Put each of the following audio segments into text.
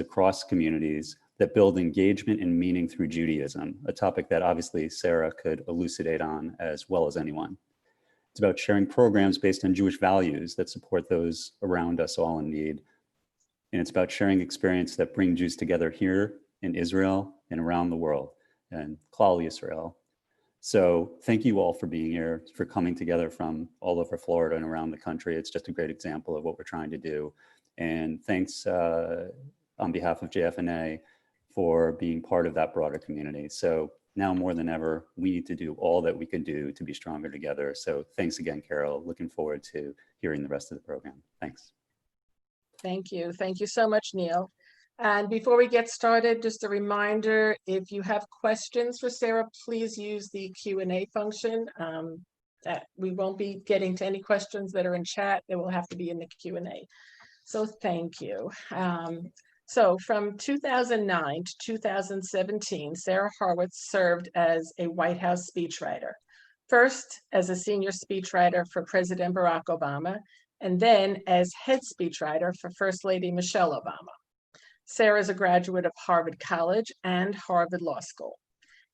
across communities that build engagement and meaning through Judaism, a topic that obviously Sarah could elucidate on as well as anyone. It's about sharing programs based on Jewish values that support those around us all in need. And it's about sharing experience that bring Jews together here in Israel and around the world, and Klal Yisrael. So thank you all for being here, for coming together from all over Florida and around the country. It's just a great example of what we're trying to do. And thanks on behalf of JFNA for being part of that broader community. So now more than ever, we need to do all that we can do to be stronger together. So thanks again, Carol. Looking forward to hearing the rest of the program. Thanks. Thank you. Thank you so much, Neil. And before we get started, just a reminder, if you have questions for Sarah, please use the Q&A function. That we won't be getting to any questions that are in chat. They will have to be in the Q&A. So thank you. So from 2009 to 2017, Sarah Hurwitz served as a White House speechwriter, first as a senior speechwriter for President Barack Obama, and then as head speechwriter for First Lady Michelle Obama. Sarah is a graduate of Harvard College and Harvard Law School.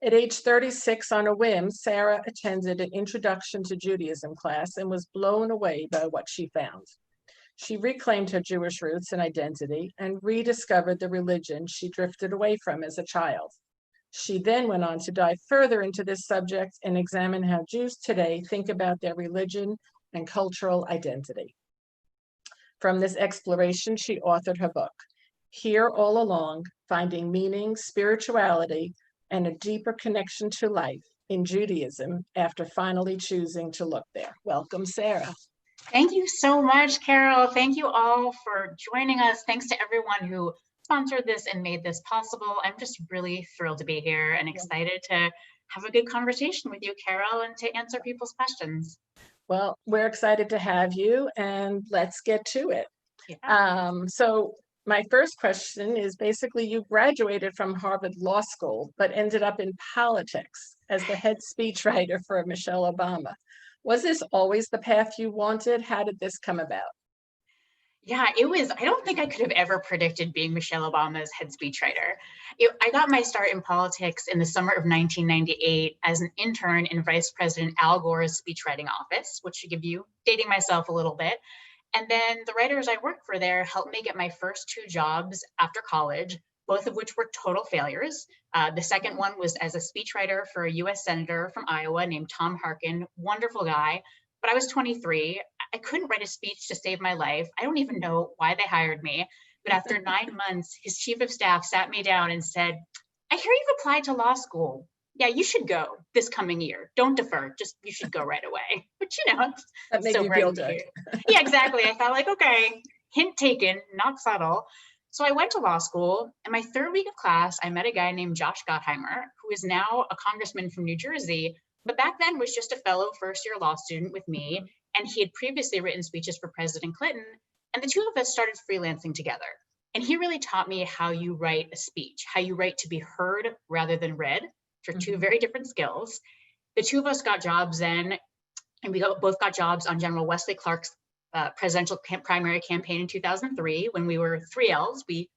At age 36, on a whim, Sarah attended an Introduction to Judaism class and was blown away by what she found. She reclaimed her Jewish roots and identity and rediscovered the religion she drifted away from as a child. She then went on to dive further into this subject and examine how Jews today think about their religion and cultural identity. From this exploration, she authored her book, Here All Along, Finding Meaning, Spirituality, and a Deeper Connection to Life in Judaism After Finally Choosing to Look There. Welcome, Sarah. Thank you so much, Carol. Thank you all for joining us. Thanks to everyone who sponsored this and made this possible. I'm just really thrilled to be here and excited to have a good conversation with you, Carol, and to answer people's questions. Well, we're excited to have you, and let's get to it. Yeah. So my first question is basically, you graduated from Harvard Law School, but ended up in politics as the head speechwriter for Michelle Obama. Was this always the path you wanted? How did this come about? Yeah, it was. I don't think I could have ever predicted being Michelle Obama's head speechwriter. I got my start in politics in the summer of 1998 as an intern in Vice President Al Gore's speechwriting office, which should give you, dating myself a little bit. And then the writers I worked for there helped me get my first two jobs after college, both of which were total failures. The second one was as a speechwriter for a US Senator from Iowa named Tom Harkin, wonderful guy, but I was 23. I couldn't write a speech to save my life. I don't even know why they hired me, but after 9 months, his chief of staff sat me down and said, I hear you've applied to law school. Yeah, you should go this coming year. Don't defer, you should go right away. Which, that made you feel good. Yeah, exactly. I felt like, okay, hint taken, not subtle. So I went to law school, and my third week of class, I met a guy named Josh Gottheimer, who is now a congressman from New Jersey, but back then was just a fellow first-year law student with me, and he had previously written speeches for President Clinton, and the two of us started freelancing together. And he really taught me how you write a speech, how you write to be heard rather than read, for two very different skills. The two of us got jobs then, and we both got jobs on General Wesley Clark's presidential primary campaign in 2003. When we were 3Ls, we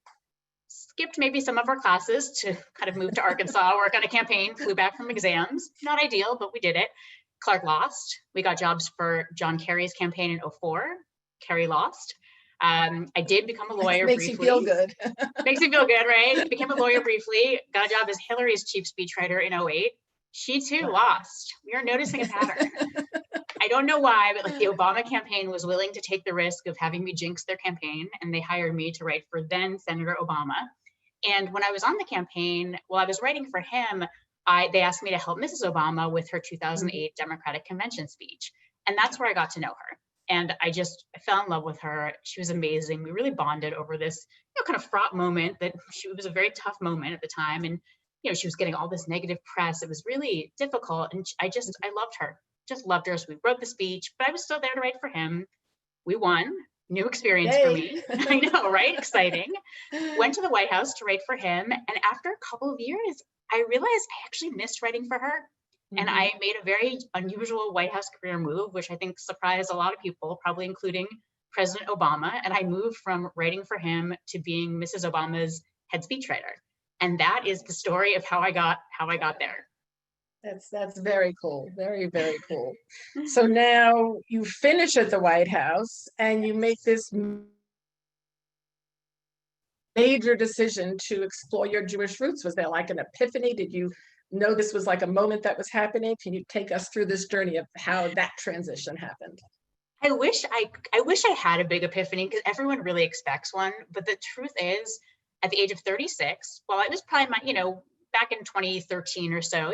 skipped maybe some of our classes to kind of move to Arkansas, work on a campaign, flew back from exams. Not ideal, but we did it. Clark lost. We got jobs for John Kerry's campaign in 2004. Kerry lost. I did become a lawyer briefly. Makes you feel good. Makes you feel good, right? Became a lawyer briefly. Got a job as Hillary's chief speechwriter in 2008. She too lost. We are noticing a pattern. I don't know why, but the Obama campaign was willing to take the risk of having me jinx their campaign, and they hired me to write for then Senator Obama. And when I was on the campaign, while I was writing for him, they asked me to help Mrs. Obama with her 2008 Democratic Convention speech. And that's where I got to know her. And I fell in love with her. She was amazing. We really bonded over this, kind of fraught moment it was a very tough moment at the time. And, she was getting all this negative press. It was really difficult. And I loved her, just loved her. So we wrote the speech, but I was still there to write for him. We won. New experience for me. I know, right? Exciting. Went to the White House to write for him. And after a couple of years, I realized I actually missed writing for her. And I made a very unusual White House career move, which I think surprised a lot of people, probably including President Obama, and I moved from writing for him to being Mrs. Obama's head speechwriter. And that is the story of how I got there. That's very cool. Very, very cool. So now you finish at the White House and you make this major decision to explore your Jewish roots. Was there like an epiphany? Did you know this was like a moment that was happening? Can you take us through this journey of how that transition happened? I wish I had a big epiphany, because everyone really expects one. But the truth is, at the age of 36, well, it was probably my, back in 2013 or so,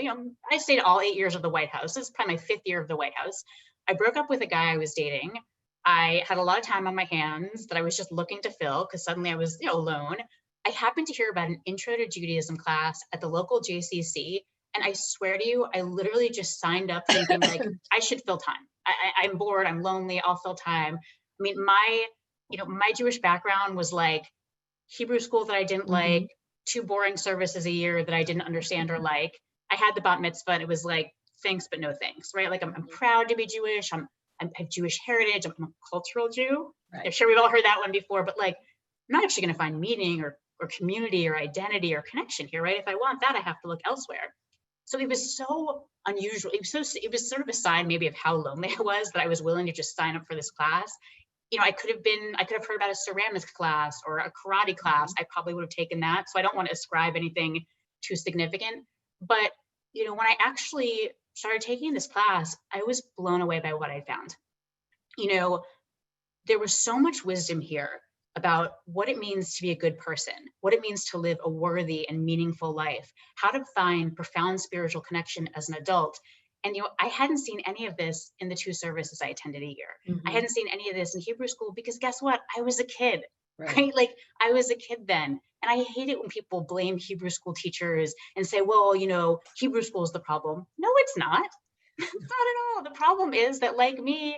I stayed all 8 years of the White House. This is probably my 5th year of the White House. I broke up with a guy I was dating. I had a lot of time on my hands that I was just looking to fill, because suddenly I was, alone. I happened to hear about an Intro to Judaism class at the local JCC. And I swear to you, I literally just signed up thinking like, I should fill time. I'm bored, I'm lonely, I'll fill time. I mean, my Jewish background was like Hebrew school that I didn't like, 2 boring services a year that I didn't understand or like. I had the bat mitzvah and it was like, thanks, but no thanks, right? Like I'm proud to be Jewish. I have Jewish heritage. I'm a cultural Jew. Right. I'm sure we've all heard that one before, but like, I'm not actually going to find meaning or community or identity or connection here, right? If I want that, I have to look elsewhere. So it was so unusual. It was sort of a sign maybe of how lonely I was that I was willing to just sign up for this class. I could have heard about a ceramics class or a karate class. I probably would have taken that. So I don't want to ascribe anything too significant. But, when I actually started taking this class, I was blown away by what I found. There was so much wisdom here about what it means to be a good person, what it means to live a worthy and meaningful life, how to find profound spiritual connection as an adult. And, I hadn't seen any of this in the 2 services I attended a year. I hadn't seen any of this in Hebrew school because guess what? I was a kid, right? Like I was a kid then. And I hate it when people blame Hebrew school teachers and say, well, Hebrew school is the problem. No, it's not. It's not at all. The problem is that like me,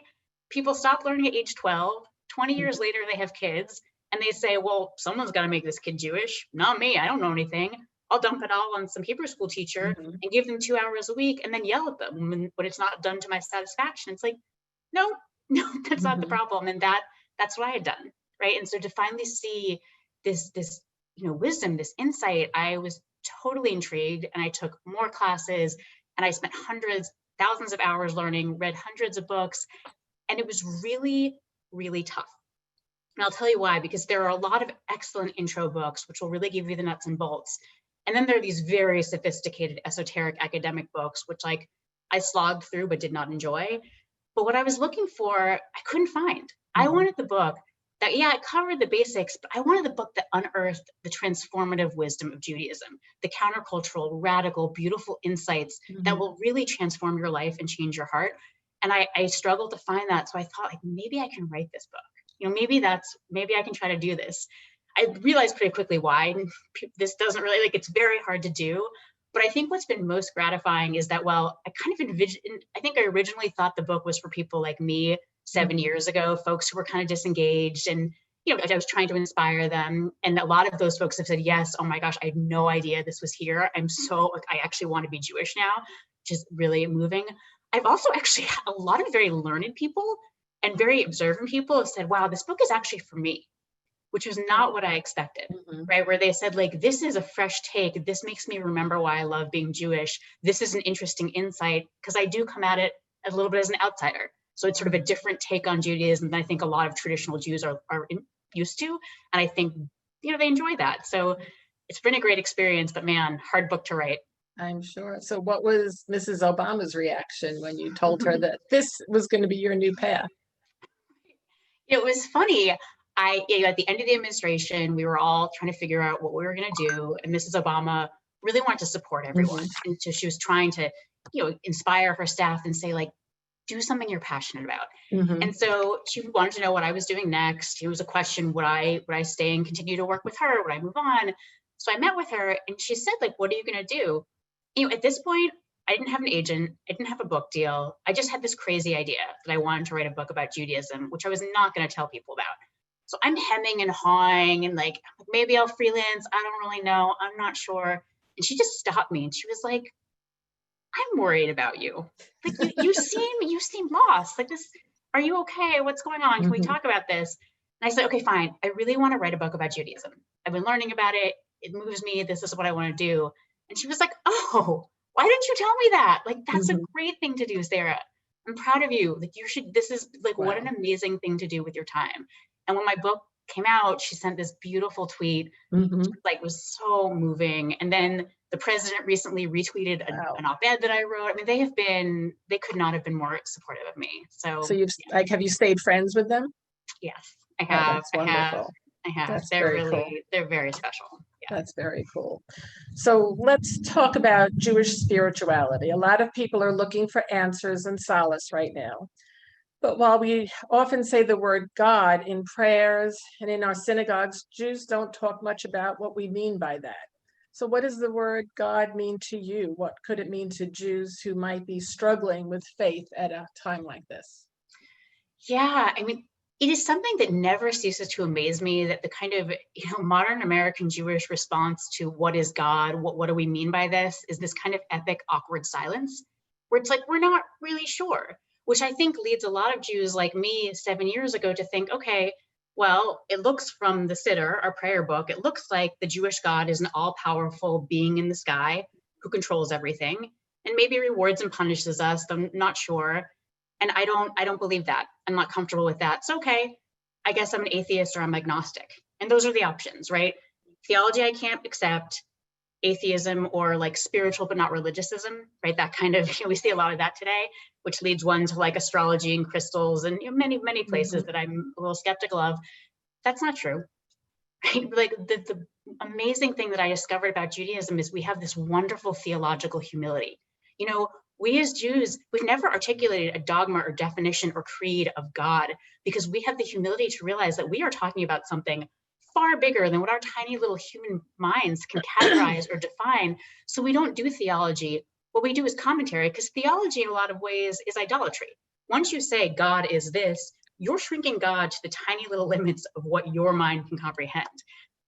people stop learning at age 12, 20 years later, they have kids and they say, well, someone's got to make this kid Jewish. Not me. I don't know anything. I'll dump it all on some Hebrew school teacher and give them 2 hours a week and then yell at them when it's not done to my satisfaction. It's like, no, that's not the problem. And that's what I had done. Right. And so to finally see this wisdom, this insight, I was totally intrigued, and I took more classes and I spent thousands of hours learning, read hundreds of books, and it was really, really tough. And I'll tell you why, because there are a lot of excellent intro books, which will really give you the nuts and bolts. And then there are these very sophisticated, esoteric academic books, which like I slogged through but did not enjoy. But what I was looking for, I couldn't find. I wanted the book that, it covered the basics, but I wanted the book that unearthed the transformative wisdom of Judaism, the countercultural, radical, beautiful insights that will really transform your life and change your heart. And I struggled to find that. So I thought like, maybe I can write this book. Maybe I can try to do this. I realized pretty quickly why this doesn't really, like, it's very hard to do. But I think what's been most gratifying is that, well, I think I originally thought the book was for people like me 7 years ago, folks who were kind of disengaged, and, I was trying to inspire them. And a lot of those folks have said, yes, oh my gosh, I had no idea this was here. I actually want to be Jewish now, which is really moving. I've also actually had a lot of very learned people and very observant people have said, wow, this book is actually for me, which was not what I expected, right? Where they said, like, this is a fresh take. This makes me remember why I love being Jewish. This is an interesting insight, because I do come at it a little bit as an outsider. So it's sort of a different take on Judaism than I think a lot of traditional Jews are used to. And I think, they enjoy that. So it's been a great experience, but man, hard book to write. I'm sure. So what was Mrs. Obama's reaction when you told her that this was going to be your new path? It was funny. At the end of the administration, we were all trying to figure out what we were going to do. And Mrs. Obama really wanted to support everyone. And so she was trying to, inspire her staff and say, like, do something you're passionate about. And so she wanted to know what I was doing next. It was a question, would I stay and continue to work with her? Would I move on? So I met with her and she said, like, what are you going to do? At this point, I didn't have an agent. I didn't have a book deal. I just had this crazy idea that I wanted to write a book about Judaism, which I was not going to tell people about. So I'm hemming and hawing and like, maybe I'll freelance. I don't really know. I'm not sure. And she just stopped me and she was like, I'm worried about you. Like you seem lost. Like this, are you okay? What's going on? Can we talk about this? And I said, okay, fine. I really want to write a book about Judaism. I've been learning about it. It moves me. This is what I want to do. And she was like, oh, why didn't you tell me that? Like, that's a great thing to do, Sarah. I'm proud of you. Like, you should, this is like, what an amazing thing to do with your time. And when my book came out, she sent this beautiful tweet, like, was so moving. And then the president recently retweeted an op-ed that I wrote. I mean, they could not have been more supportive of me. So you've like, have you stayed friends with them? Yes, I have. That's wonderful. I have. That's They're very really, cool. they're very special. Yeah. That's very cool. So let's talk about Jewish spirituality. A lot of people are looking for answers and solace right now. But while we often say the word God in prayers and in our synagogues, Jews don't talk much about what we mean by that. So what does the word God mean to you? What could it mean to Jews who might be struggling with faith at a time like this? Yeah, I mean, it is something that never ceases to amaze me, that the kind of, modern American Jewish response to what is God, what do we mean by this, is this kind of epic, awkward silence, where it's like, we're not really sure, which I think leads a lot of Jews like me 7 years ago to think, okay, well, it looks from the Seder, our prayer book, it looks like the Jewish God is an all-powerful being in the sky who controls everything and maybe rewards and punishes us, I'm not sure. And I don't believe that. I'm not comfortable with that. It's okay. I guess I'm an atheist or I'm agnostic. And those are the options, right? Theology I can't accept, atheism, or like spiritual but not religiousism, right? That kind of, we see a lot of that today, which leads one to like astrology and crystals and many places that I'm a little skeptical of. That's not true. Right? Like the amazing thing that I discovered about Judaism is we have this wonderful theological humility. We as Jews, we've never articulated a dogma or definition or creed of God because we have the humility to realize that we are talking about something far bigger than what our tiny little human minds can categorize or define. So we don't do theology. What we do is commentary, because theology in a lot of ways is idolatry. Once you say God is this, you're shrinking God to the tiny little limits of what your mind can comprehend.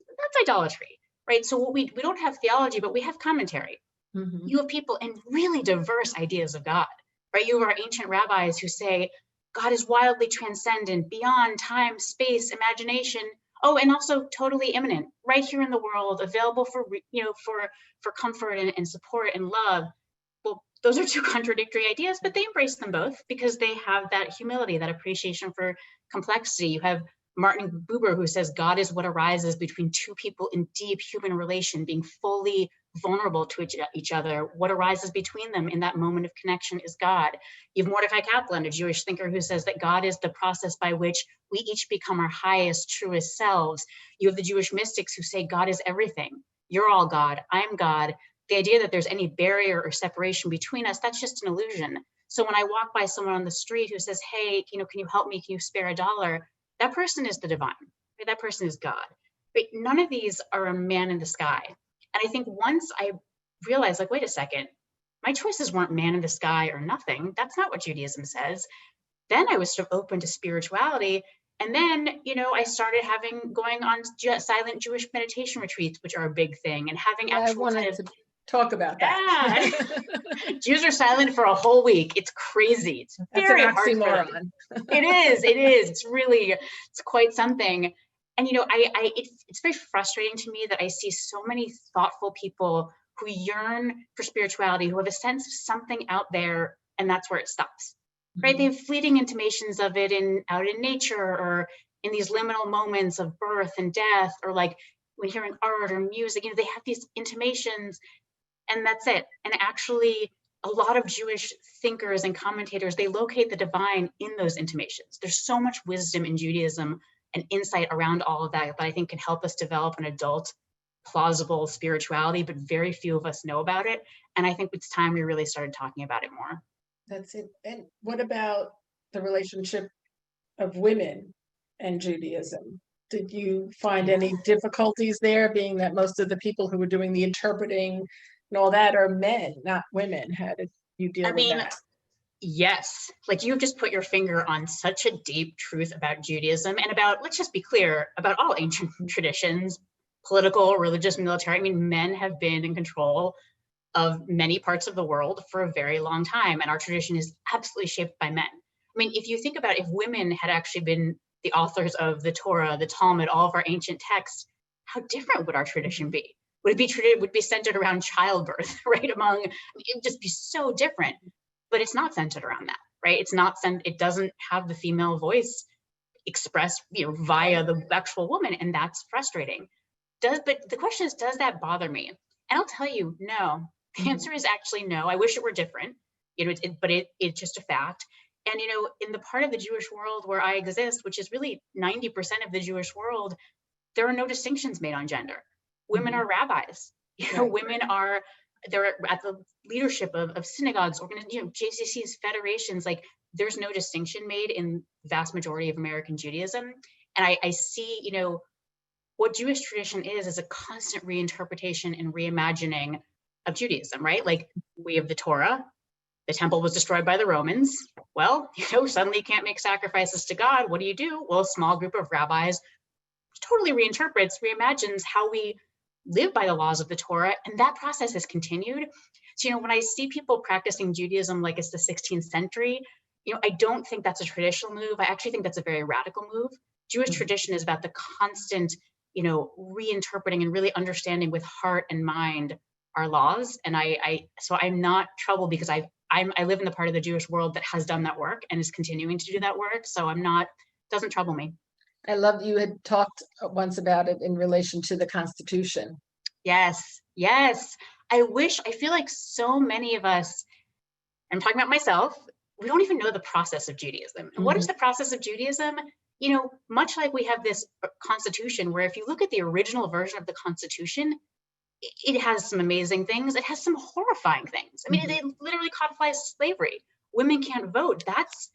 That's idolatry, right? So we don't have theology, but we have commentary. You have people in really diverse ideas of God, right? You have our ancient rabbis who say, God is wildly transcendent, beyond time, space, imagination. Oh, and also totally immanent, right here in the world, available for, for comfort and support and love. Well, those are two contradictory ideas, but they embrace them both because they have that humility, that appreciation for complexity. You have Martin Buber, who says God is what arises between two people in deep human relation, being fully vulnerable to each other. What arises between them in that moment of connection is God. You have Mordecai Kaplan, a Jewish thinker, who says that God is the process by which we each become our highest, truest selves. You have the Jewish mystics who say God is everything. You're all God. I'm God. The idea that there's any barrier or separation between us, that's just an illusion. So when I walk by someone on the street who says, hey, can you help me? Can you spare $1? That person is the divine, right? That person is God. But none of these are a man in the sky. And I think once I realized, like, wait a second, my choices weren't man in the sky or nothing. That's not what Judaism says. Then I was sort of open to spirituality. And then, I started going on silent Jewish meditation retreats, which are a big thing, and having actual to talk about that. Yeah. Jews are silent for a whole week. It's crazy. It's very hard for them. It is. It's quite something. And, it's very frustrating to me that I see so many thoughtful people who yearn for spirituality, who have a sense of something out there, and that's where it stops, right? They have fleeting intimations of it out in nature or in these liminal moments of birth and death, or like when hearing art or music, they have these intimations and that's it. And actually, a lot of Jewish thinkers and commentators, they locate the divine in those intimations. There's so much wisdom in Judaism and insight around all of that I think can help us develop an adult, plausible spirituality, but very few of us know about it. And I think it's time we really started talking about it more. That's it. And what about the relationship of women and Judaism? Did you find any difficulties there, being that most of the people who were doing the interpreting and all that are men, not women? How did you deal with that? Yes, like you've just put your finger on such a deep truth about Judaism and about, let's just be clear, about all ancient traditions, political, religious, military. Men have been in control of many parts of the world for a very long time, and our tradition is absolutely shaped by men. mean, if you think about if women had actually been the authors of the Torah, the Talmud, all of our ancient texts, how different would our tradition be? Would it be centered around childbirth, right? It would just be so different. But it's not centered around that, right? It doesn't have the female voice expressed, via the actual woman, and that's frustrating. But the question is, does that bother me? And I'll tell you, no. The answer is actually no. I wish it were different, but it's just a fact. And, in the part of the Jewish world where I exist, which is really 90% of the Jewish world, there are no distinctions made on gender. Women are rabbis. They're at the leadership of synagogues, JCCs, federations. Like, there's no distinction made in the vast majority of American Judaism. And I see, what Jewish tradition is a constant reinterpretation and reimagining of Judaism, right? Like, we have the Torah. The temple was destroyed by the Romans. Well, suddenly you can't make sacrifices to God. What do? Well, a small group of rabbis totally reimagines how we live by the laws of the Torah. And that process has continued. So, when I see people practicing Judaism like it's the 16th century, I don't think that's a traditional move. I actually think that's a very radical move. Jewish tradition is about the constant, reinterpreting and really understanding with heart and mind our laws. And so I'm not troubled because I live in the part of the Jewish world that has done that work and is continuing to do that work. So doesn't trouble me. I love you had talked once about it in relation to the Constitution. Yes. I feel like so many of us, I'm talking about myself, we don't even know the process of Judaism. And what is the process of Judaism? Much like we have this Constitution, where if you look at the original version of the Constitution, it has some amazing things. It has some horrifying things. I mean, it literally codifies slavery. Women can't vote. That's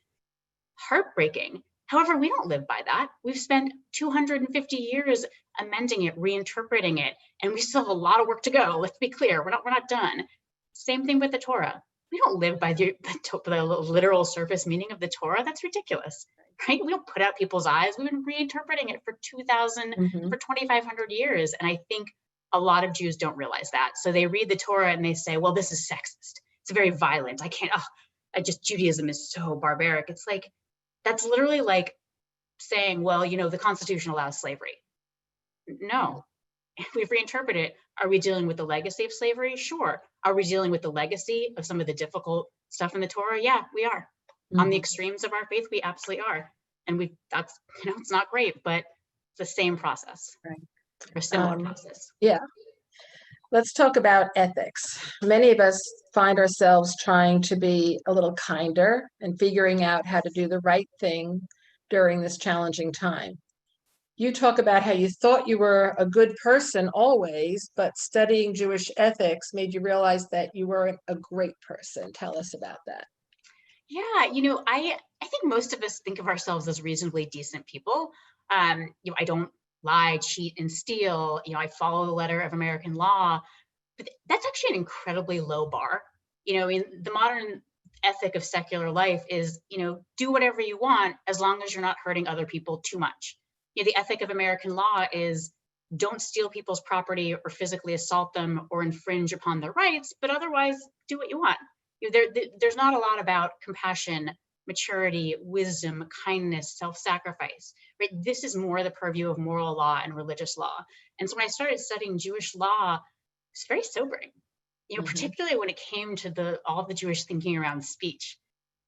heartbreaking. However, we don't live by that. We've spent 250 years amending it, reinterpreting it, and we still have a lot of work to go. Let's be clear, we're not done. Same thing with the Torah. We don't live by the literal surface meaning of the Torah. That's ridiculous, right? We don't put out people's eyes. We've been reinterpreting it for 2,500 years. And I think a lot of Jews don't realize that. So they read the Torah and they say, well, this is sexist. It's very violent. Judaism is so barbaric. It's like, that's literally like saying, well, the Constitution allows slavery. No, if we've reinterpreted it, are we dealing with the legacy of slavery? Sure. Are we dealing with the legacy of some of the difficult stuff in the Torah? Yeah, we are. On the extremes of our faith, we absolutely are. And it's not great, but it's the same process. Right. Or similar process. Yeah. Let's talk about ethics. Many of us find ourselves trying to be a little kinder and figuring out how to do the right thing during this challenging time. You talk about how you thought you were a good person always, but studying Jewish ethics made you realize that you weren't a great person. Tell us about that. Yeah, I think most of us think of ourselves as reasonably decent people. I don't lie, cheat, and steal. I follow the letter of American law, but that's actually an incredibly low bar. The modern ethic of secular life is, do whatever you want as long as you're not hurting other people too much. The ethic of American law is don't steal people's property or physically assault them or infringe upon their rights, but otherwise do what you want. There's not a lot about compassion, maturity, wisdom, kindness, self-sacrifice, right? This is more the purview of moral law and religious law. And so when I started studying Jewish law, it's very sobering, particularly when it came to all the Jewish thinking around speech,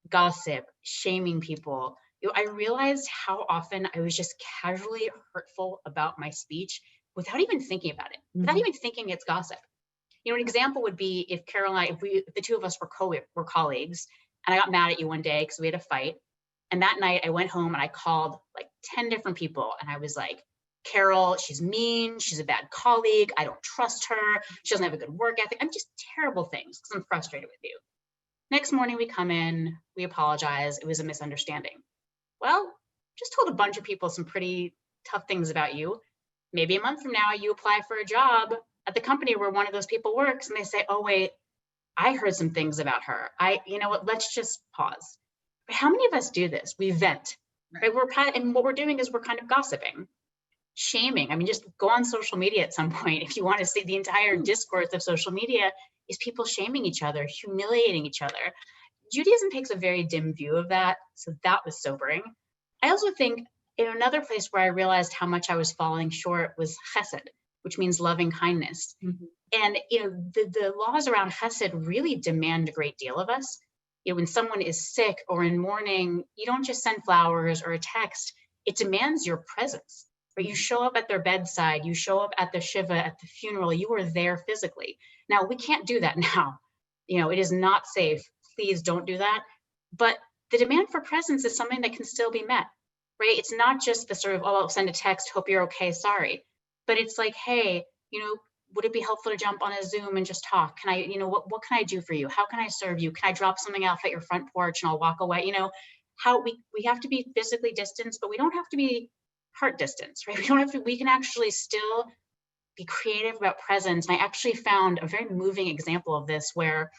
gossip, shaming people. I realized how often I was just casually hurtful about my speech without even thinking about it, without even thinking it's gossip. An example would be if Carol and I, if the two of us were colleagues, and I got mad at you one day because we had a fight. And that night I went home and I called like 10 different people. And I was like, Carol, she's mean. She's a bad colleague. I don't trust her. She doesn't have a good work ethic. I'm just terrible things because I'm frustrated with you. Next morning we come in, we apologize. It was a misunderstanding. Well, just told a bunch of people some pretty tough things about you. Maybe a month from now you apply for a job at the company where one of those people works and they say, oh wait, I heard some things about her. You know what, let's just pause. But how many of us do this? We vent, right? And what we're doing is we're kind of gossiping, shaming. I mean, just go on social media at some point. If you want to see the entire discourse of social media is people shaming each other, humiliating each other. Judaism takes a very dim view of that. So that was sobering. I also think in another place where I realized how much I was falling short was chesed, which means loving kindness. And the laws around chesed really demand a great deal of us. When someone is sick or in mourning, you don't just send flowers or a text. It demands your presence. Right? You show up at their bedside, you show up at the shiva, at the funeral, you are there physically. Now, we can't do that now. It is not safe. Please don't do that. But the demand for presence is something that can still be met, right? It's not just the sort of, oh, I'll send a text, hope you're okay, sorry. But it's like, hey, would it be helpful to jump on a Zoom and just talk? Can I, what can I do for you? How can I serve you? Can I drop something off at your front porch and I'll walk away? How we have to be physically distanced, but we don't have to be heart distance, right? We can actually still be creative about presence. And I actually found a very moving example of this where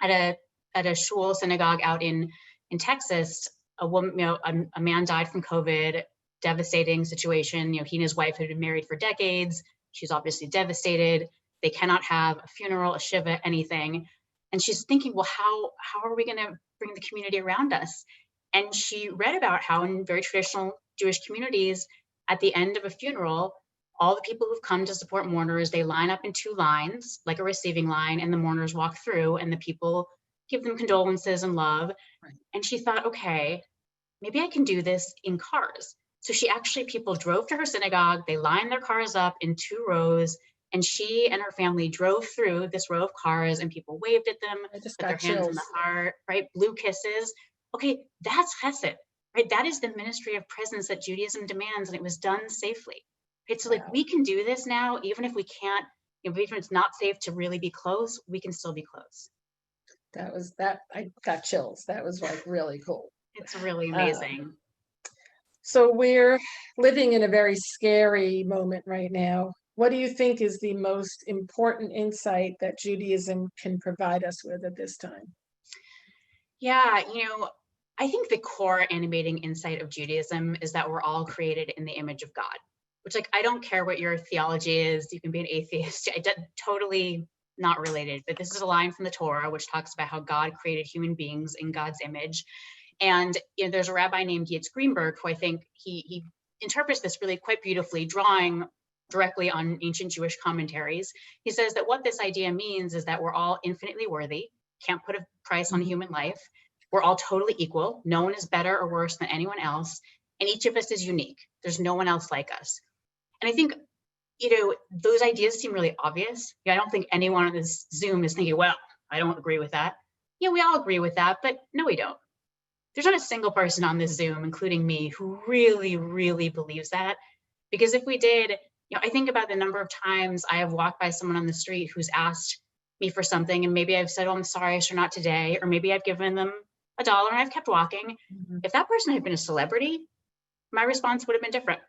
at a shul synagogue out in Texas, a woman, a man died from COVID, devastating situation. He and his wife had been married for decades. She's obviously devastated. They cannot have a funeral, a shiva, anything. And she's thinking, well, how are we going to bring the community around us? And she read about how in very traditional Jewish communities, at the end of a funeral, all the people who've come to support mourners, they line up in 2 lines, like a receiving line, and the mourners walk through and the people give them condolences and love. Right. And she thought, okay, maybe I can do this in cars. So people drove to her synagogue, they lined their cars up in 2 rows, and she and her family drove through this row of cars and people waved at them, put their hands in the heart, right? Blew kisses. Okay, that's chesed, right? That is the ministry of presence that Judaism demands, and it was done safely. Right? So like we can do this now, even if we can't, even if it's not safe to really be close, we can still be close. I got chills. That was like really cool. It's really amazing. So we're living in a very scary moment right now. What do you think is the most important insight that Judaism can provide us with at this time? Yeah, I think the core animating insight of Judaism is that we're all created in the image of God, which I don't care what your theology is. You can be an atheist. Totally not related, but this is a line from the Torah, which talks about how God created human beings in God's image. And there's a rabbi named Yitzhak Greenberg, who I think he interprets this really quite beautifully, drawing directly on ancient Jewish commentaries. He says that what this idea means is that we're all infinitely worthy, can't put a price on human life. We're all totally equal. No one is better or worse than anyone else. And each of us is unique. There's no one else like us. And I think, those ideas seem really obvious. I don't think anyone on this Zoom is thinking, well, I don't agree with that. Yeah, we all agree with that, but no, we don't. There's not a single person on this Zoom, including me, who really, really believes that. Because if we did, I think about the number of times I have walked by someone on the street who's asked me for something, and maybe I've said, oh, I'm sorry, sure, not today. Or maybe I've given them $1 and I've kept walking. If that person had been a celebrity, my response would have been different.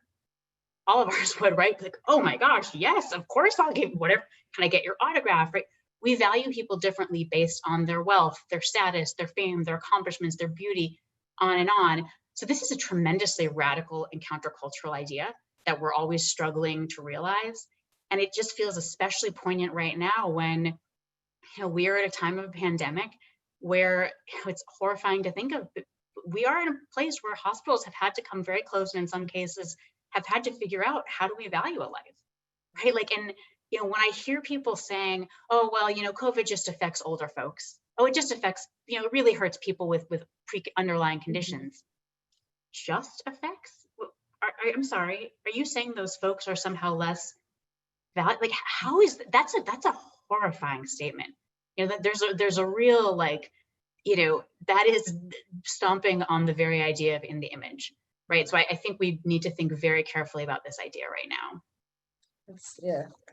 All of ours would, right? Like, oh my gosh, yes, of course I'll give whatever. Can I get your autograph, right? We value people differently based on their wealth, their status, their fame, their accomplishments, their beauty, on and on. So this is a tremendously radical and countercultural idea that we're always struggling to realize. And it just feels especially poignant right now when we are at a time of a pandemic where it's horrifying to think of. We are in a place where hospitals have had to come very close, and in some cases have had to figure out, how do we value a life, right? When I hear people saying, oh, well, COVID just affects older folks. Oh, it just affects, it really hurts people with underlying conditions. Just affects? I'm sorry, are you saying those folks are somehow less valid? How is that's a horrifying statement. That there's a real that is stomping on the very idea of in the image, right? So I think we need to think very carefully about this idea right now. Okay.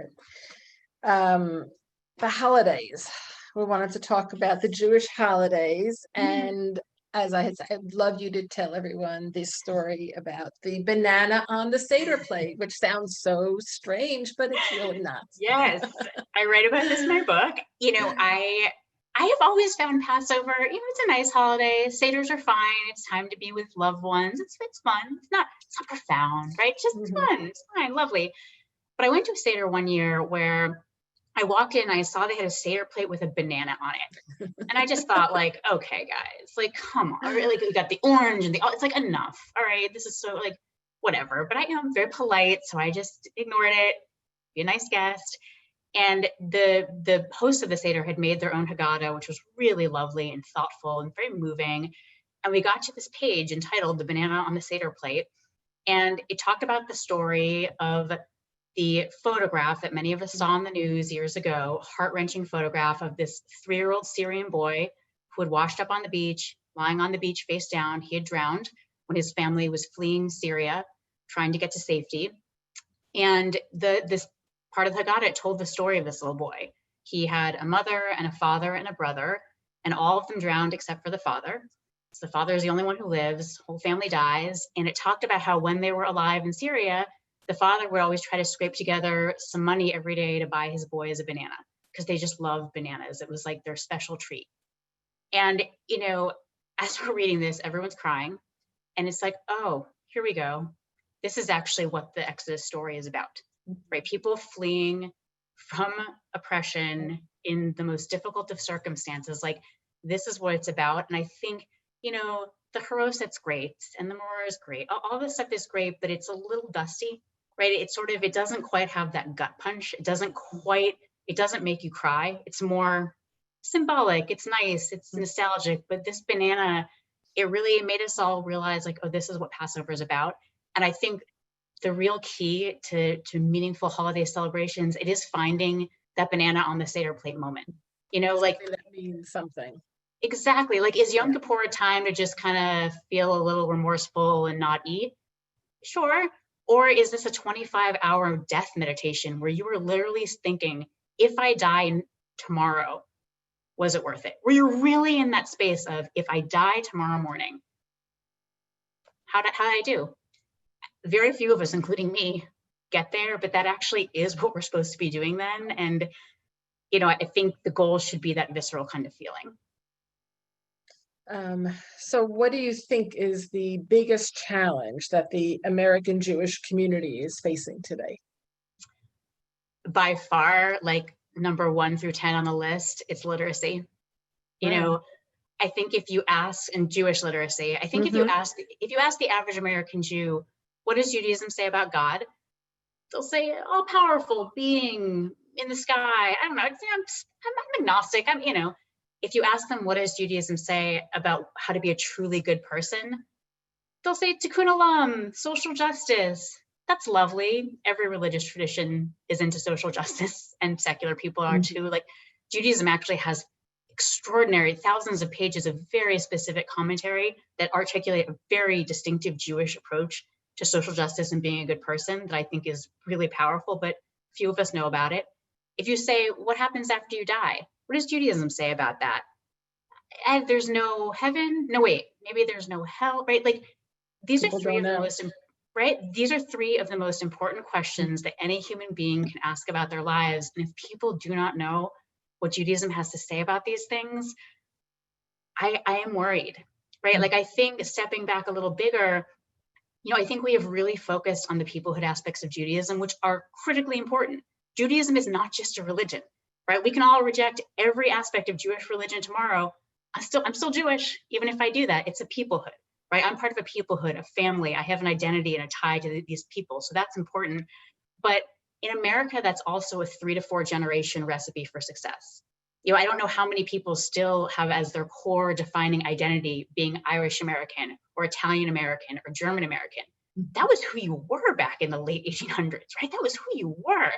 The holidays. We wanted to talk about the Jewish holidays. And as I had said, I'd love you to tell everyone this story about the banana on the Seder plate, which sounds so strange, but it's really not. Yes, I write about this in my book. I have always found Passover, it's a nice holiday. Seders are fine. It's time to be with loved ones. It's fun. It's not profound, right? Just fun. It's fine, lovely. But I went to a Seder one year where I walked in, I saw they had a Seder plate with a banana on it. And I just thought like, okay, guys, like, come on. Like, we got the orange and it's like, enough. All right, this is so like, whatever. But I'm very polite, so I just ignored it. Be a nice guest. And the host of the Seder had made their own Haggadah, which was really lovely and thoughtful and very moving. And we got to this page entitled "The Banana on the Seder Plate." And it talked about the story of the photograph that many of us saw on the news years ago, heart-wrenching photograph of this 3-year-old Syrian boy who had washed up on the beach, lying on the beach face down. He had drowned when his family was fleeing Syria, trying to get to safety. And this part of the Haggadah told the story of this little boy. He had a mother and a father and a brother, and all of them drowned except for the father. So the father is the only one who lives, whole family dies. And it talked about how when they were alive in Syria, the father would always try to scrape together some money every day to buy his boys a banana because they just love bananas. It was like their special treat. And, as we're reading this, everyone's crying. And it's like, oh, here we go. This is actually what the Exodus story is about, right? People fleeing from oppression in the most difficult of circumstances. Like, this is what it's about. And I think, the Hurwitz, great. And the Moror is great. All this stuff is great, but it's a little dusty, right? It doesn't quite have that gut punch. It doesn't make you cry. It's more symbolic. It's nice. It's nostalgic. But this banana, it really made us all realize like, oh, this is what Passover is about. And I think the real key to meaningful holiday celebrations, it is finding that banana on the Seder plate moment. Like that means something. Exactly. Like, is Yom Kippur a time to just kind of feel a little remorseful and not eat? Sure. Or is this a 25-hour death meditation where you were literally thinking, if I die tomorrow, was it worth it? Were you really in that space of, if I die tomorrow morning, how did I do? Very few of us, including me, get there, but that actually is what we're supposed to be doing then. And, I think the goal should be that visceral kind of feeling. So what do you think is the biggest challenge that the American Jewish community is facing today? By far, like number 1 through 10 on the list, it's literacy. I think if you ask in Jewish literacy, I think if you ask the average American Jew, what does Judaism say about God? They'll say all powerful being in the sky. I don't know. I'm agnostic. If you ask them, what does Judaism say about how to be a truly good person? They'll say tikkun olam, social justice. That's lovely. Every religious tradition is into social justice, and secular people are too. Like, Judaism actually has extraordinary thousands of pages of very specific commentary that articulate a very distinctive Jewish approach to social justice and being a good person that I think is really powerful, but few of us know about it. If you say, what happens after you die? What does Judaism say about that? And there's no heaven? No, wait, maybe there's no hell, right? Like, these are three of the most, right? These are 3 of the most important questions that any human being can ask about their lives. And if people do not know what Judaism has to say about these things, I am worried, right? Like, I think stepping back a little bigger, I think we have really focused on the peoplehood aspects of Judaism, which are critically important. Judaism is not just a religion, right? We can all reject every aspect of Jewish religion tomorrow. I'm still Jewish, even if I do that. It's a peoplehood, right? I'm part of a peoplehood, a family. I have an identity and a tie to these people. So that's important. But in America, that's also a 3 to 4 generation recipe for success. I don't know how many people still have as their core defining identity being Irish American or Italian American or German American. That was who you were back in the late 1800s, right? That was who you were.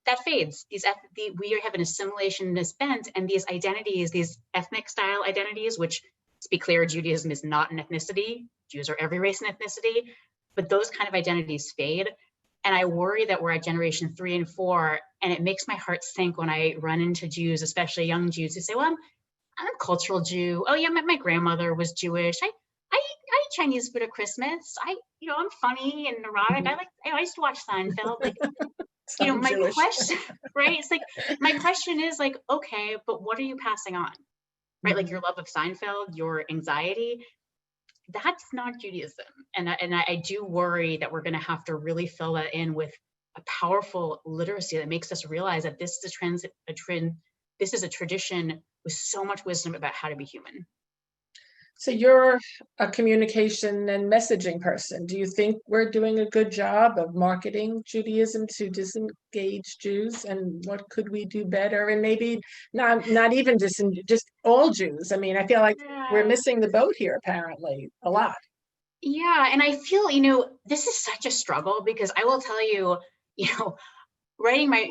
That fades. We have an assimilationist bent, and these identities, these ethnic style identities, which, to be clear, Judaism is not an ethnicity. Jews are every race and ethnicity, but those kind of identities fade. And I worry that we're at generation 3 and 4, and it makes my heart sink when I run into Jews, especially young Jews, who say, well, I'm a cultural Jew. Oh yeah, my grandmother was Jewish. I eat Chinese food at Christmas. I'm funny and neurotic. I used to watch Seinfeld. Like, my Jewish. question, right? It's like, my question is like, okay, but what are you passing on, right? Like, your love of Seinfeld, your anxiety, that's not Judaism. And I do worry that we're going to have to really fill that in with a powerful literacy that makes us realize that this is a tradition with so much wisdom about how to be human. So you're a communication and messaging person. Do you think we're doing a good job of marketing Judaism to disengage Jews? And what could we do better? And maybe not even just all Jews. I mean, I feel like we're missing the boat here, apparently, a lot. Yeah, and I feel, this is such a struggle because I will tell you, writing my,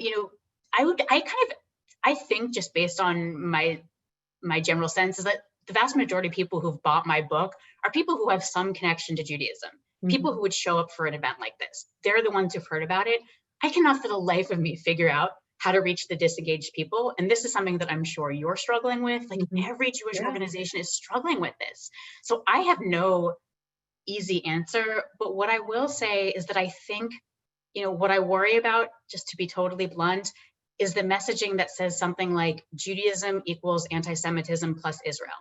I think just based on my general sense is that the vast majority of people who've bought my book are people who have some connection to Judaism, people who would show up for an event like this. They're the ones who've heard about it. I cannot for the life of me figure out how to reach the disengaged people. And this is something that I'm sure you're struggling with. Like every Jewish organization is struggling with this. So I have no easy answer, but what I will say is that I think, what I worry about, just to be totally blunt, is the messaging that says something like Judaism equals anti-Semitism plus Israel.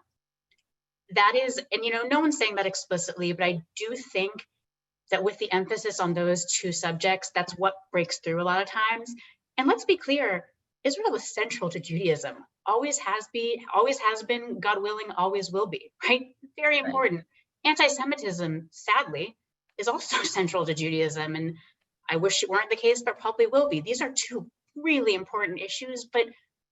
That is, and no one's saying that explicitly, but I do think that with the emphasis on those two subjects, that's what breaks through a lot of times. And let's be clear, Israel is central to Judaism, always has been, God willing, always will be, right? Very important. Anti-Semitism, sadly, is also central to Judaism. And I wish it weren't the case, but probably will be. These are two really important issues, but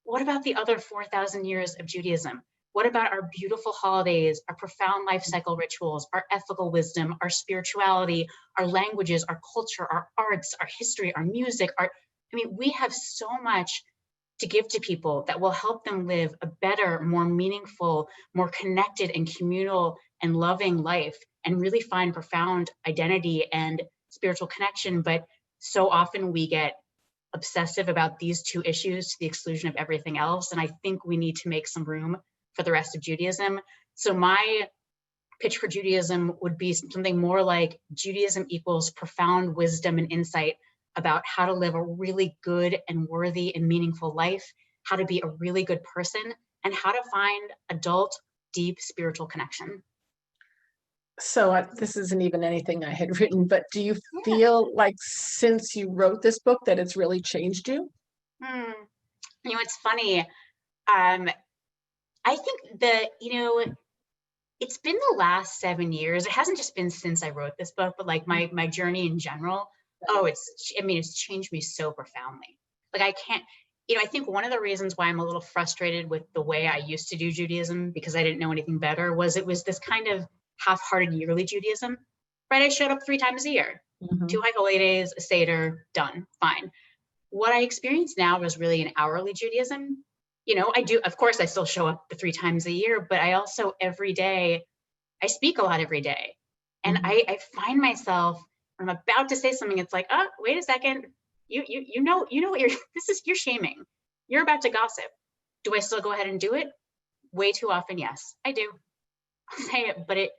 what about the other 4,000 years of Judaism? What about our beautiful holidays, our profound life cycle rituals, our ethical wisdom, our spirituality, our languages, our culture, our arts, our history, our music, we have so much to give to people that will help them live a better, more meaningful, more connected and communal and loving life and really find profound identity and spiritual connection. But so often we get obsessive about these two issues to the exclusion of everything else. And I think we need to make some room for the rest of Judaism. So my pitch for Judaism would be something more like Judaism equals profound wisdom and insight about how to live a really good and worthy and meaningful life, how to be a really good person, and how to find adult, deep spiritual connection. So this isn't even anything I had written, but do you feel like since you wrote this book that it's really changed you? It's funny. I think that, it's been the last 7 years. It hasn't just been since I wrote this book, but like my journey in general. It's changed me so profoundly. Like I can't, I think one of the reasons why I'm a little frustrated with the way I used to do Judaism, because I didn't know anything better, was it was this kind of half-hearted yearly Judaism, right? I showed up 3 times a year, 2 high holidays, a Seder, done, fine. What I experience now is really an hourly Judaism. Of course, I still show up the 3 times a year, but I also I speak a lot every day. And I find myself, when I'm about to say something, it's like, oh, wait a second. You know what you're shaming. You're about to gossip. Do I still go ahead and do it? Way too often, yes, I do. I'll say it, but it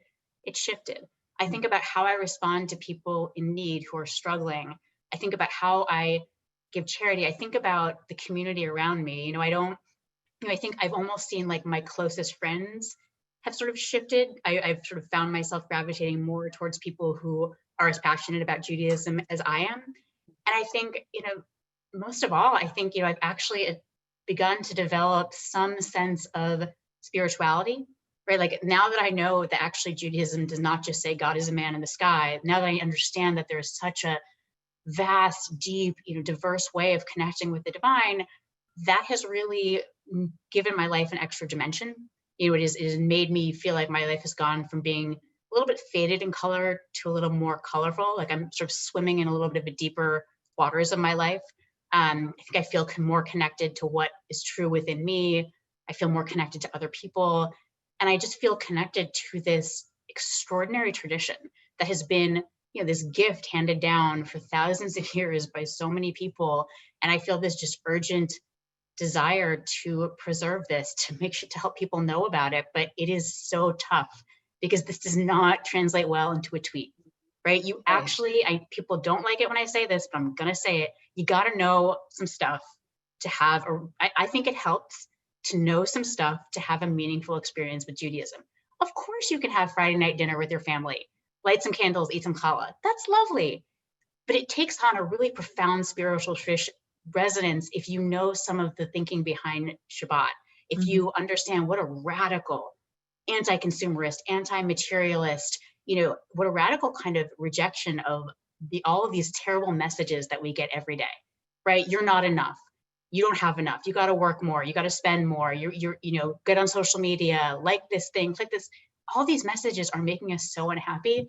shifted. I think about how I respond to people in need who are struggling. I think about how I give charity. I think about the community around me. I think I've almost seen like my closest friends have sort of shifted. I've sort of found myself gravitating more towards people who are as passionate about Judaism as I am. And I think, most of all, I've actually begun to develop some sense of spirituality, right? Like now that I know that actually Judaism does not just say God is a man in the sky, now that I understand that there's such a vast, deep, diverse way of connecting with the divine, that has really given my life an extra dimension. It has made me feel like my life has gone from being a little bit faded in color to a little more colorful. Like I'm sort of swimming in a little bit of a deeper waters of my life. I think I feel more connected to what is true within me. I feel more connected to other people. And I just feel connected to this extraordinary tradition that has been, this gift handed down for thousands of years by so many people. And I feel this just urgent desire to preserve this, to help people know about it. But it is so tough because this does not translate well into a tweet, right? People don't like it when I say this, but I'm going to say it. You got to know some stuff to have, I think it helps to know some stuff to have a meaningful experience with Judaism. Of course you can have Friday night dinner with your family, light some candles, eat some challah. That's lovely. but it takes on a really profound spiritual resonance if you know some of the thinking behind Shabbat, if you understand what a radical anti-consumerist, anti-materialist, what a radical kind of rejection of all of these terrible messages that we get every day, right? You're not enough. You don't have enough. You got to work more. You got to spend more. You're get on social media, like this thing, click this. All these messages are making us so unhappy.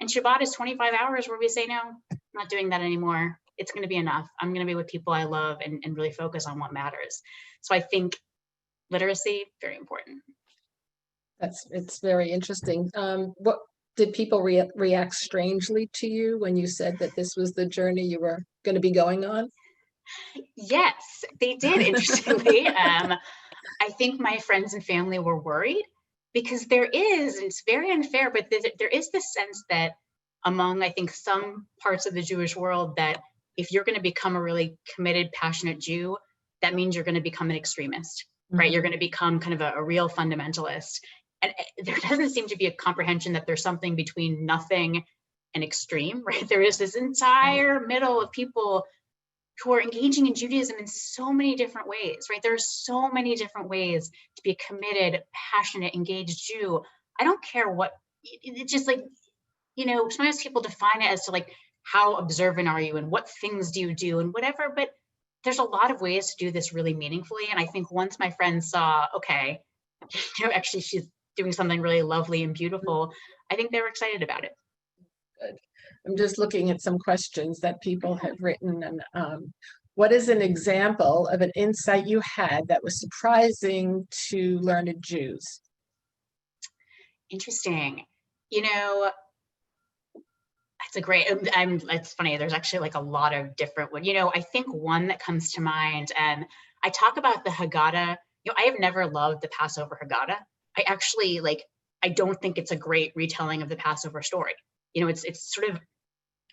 And Shabbat is 25 hours where we say, no, I'm not doing that anymore. It's going to be enough. I'm going to be with people I love and really focus on what matters. So I think literacy, very important. It's very interesting. What did people react strangely to you when you said that this was the journey you were going to be going on? Yes, they did, interestingly. I think my friends and family were worried because it's very unfair, but there is this sense that among, I think, some parts of the Jewish world, that if you're going to become a really committed, passionate Jew, that means you're going to become an extremist, right? You're going to become kind of a real fundamentalist. And there doesn't seem to be a comprehension that there's something between nothing and extreme, right? There is this entire middle of people who are engaging in Judaism in so many different ways, right? There are so many different ways to be a committed, passionate, engaged Jew. I don't care what, it's just like, sometimes people define it as to like, how observant are you and what things do you do and whatever, but there's a lot of ways to do this really meaningfully. And I think once my friends saw, okay, actually she's doing something really lovely and beautiful, I think they were excited about it. Good. I'm just looking at some questions that people have written. And what is an example of an insight you had that was surprising to learned Jews? Interesting. It's funny. There's actually like a lot of different ones. I think one that comes to mind, and I talk about the Haggadah. I have never loved the Passover Haggadah. I actually I don't think it's a great retelling of the Passover story.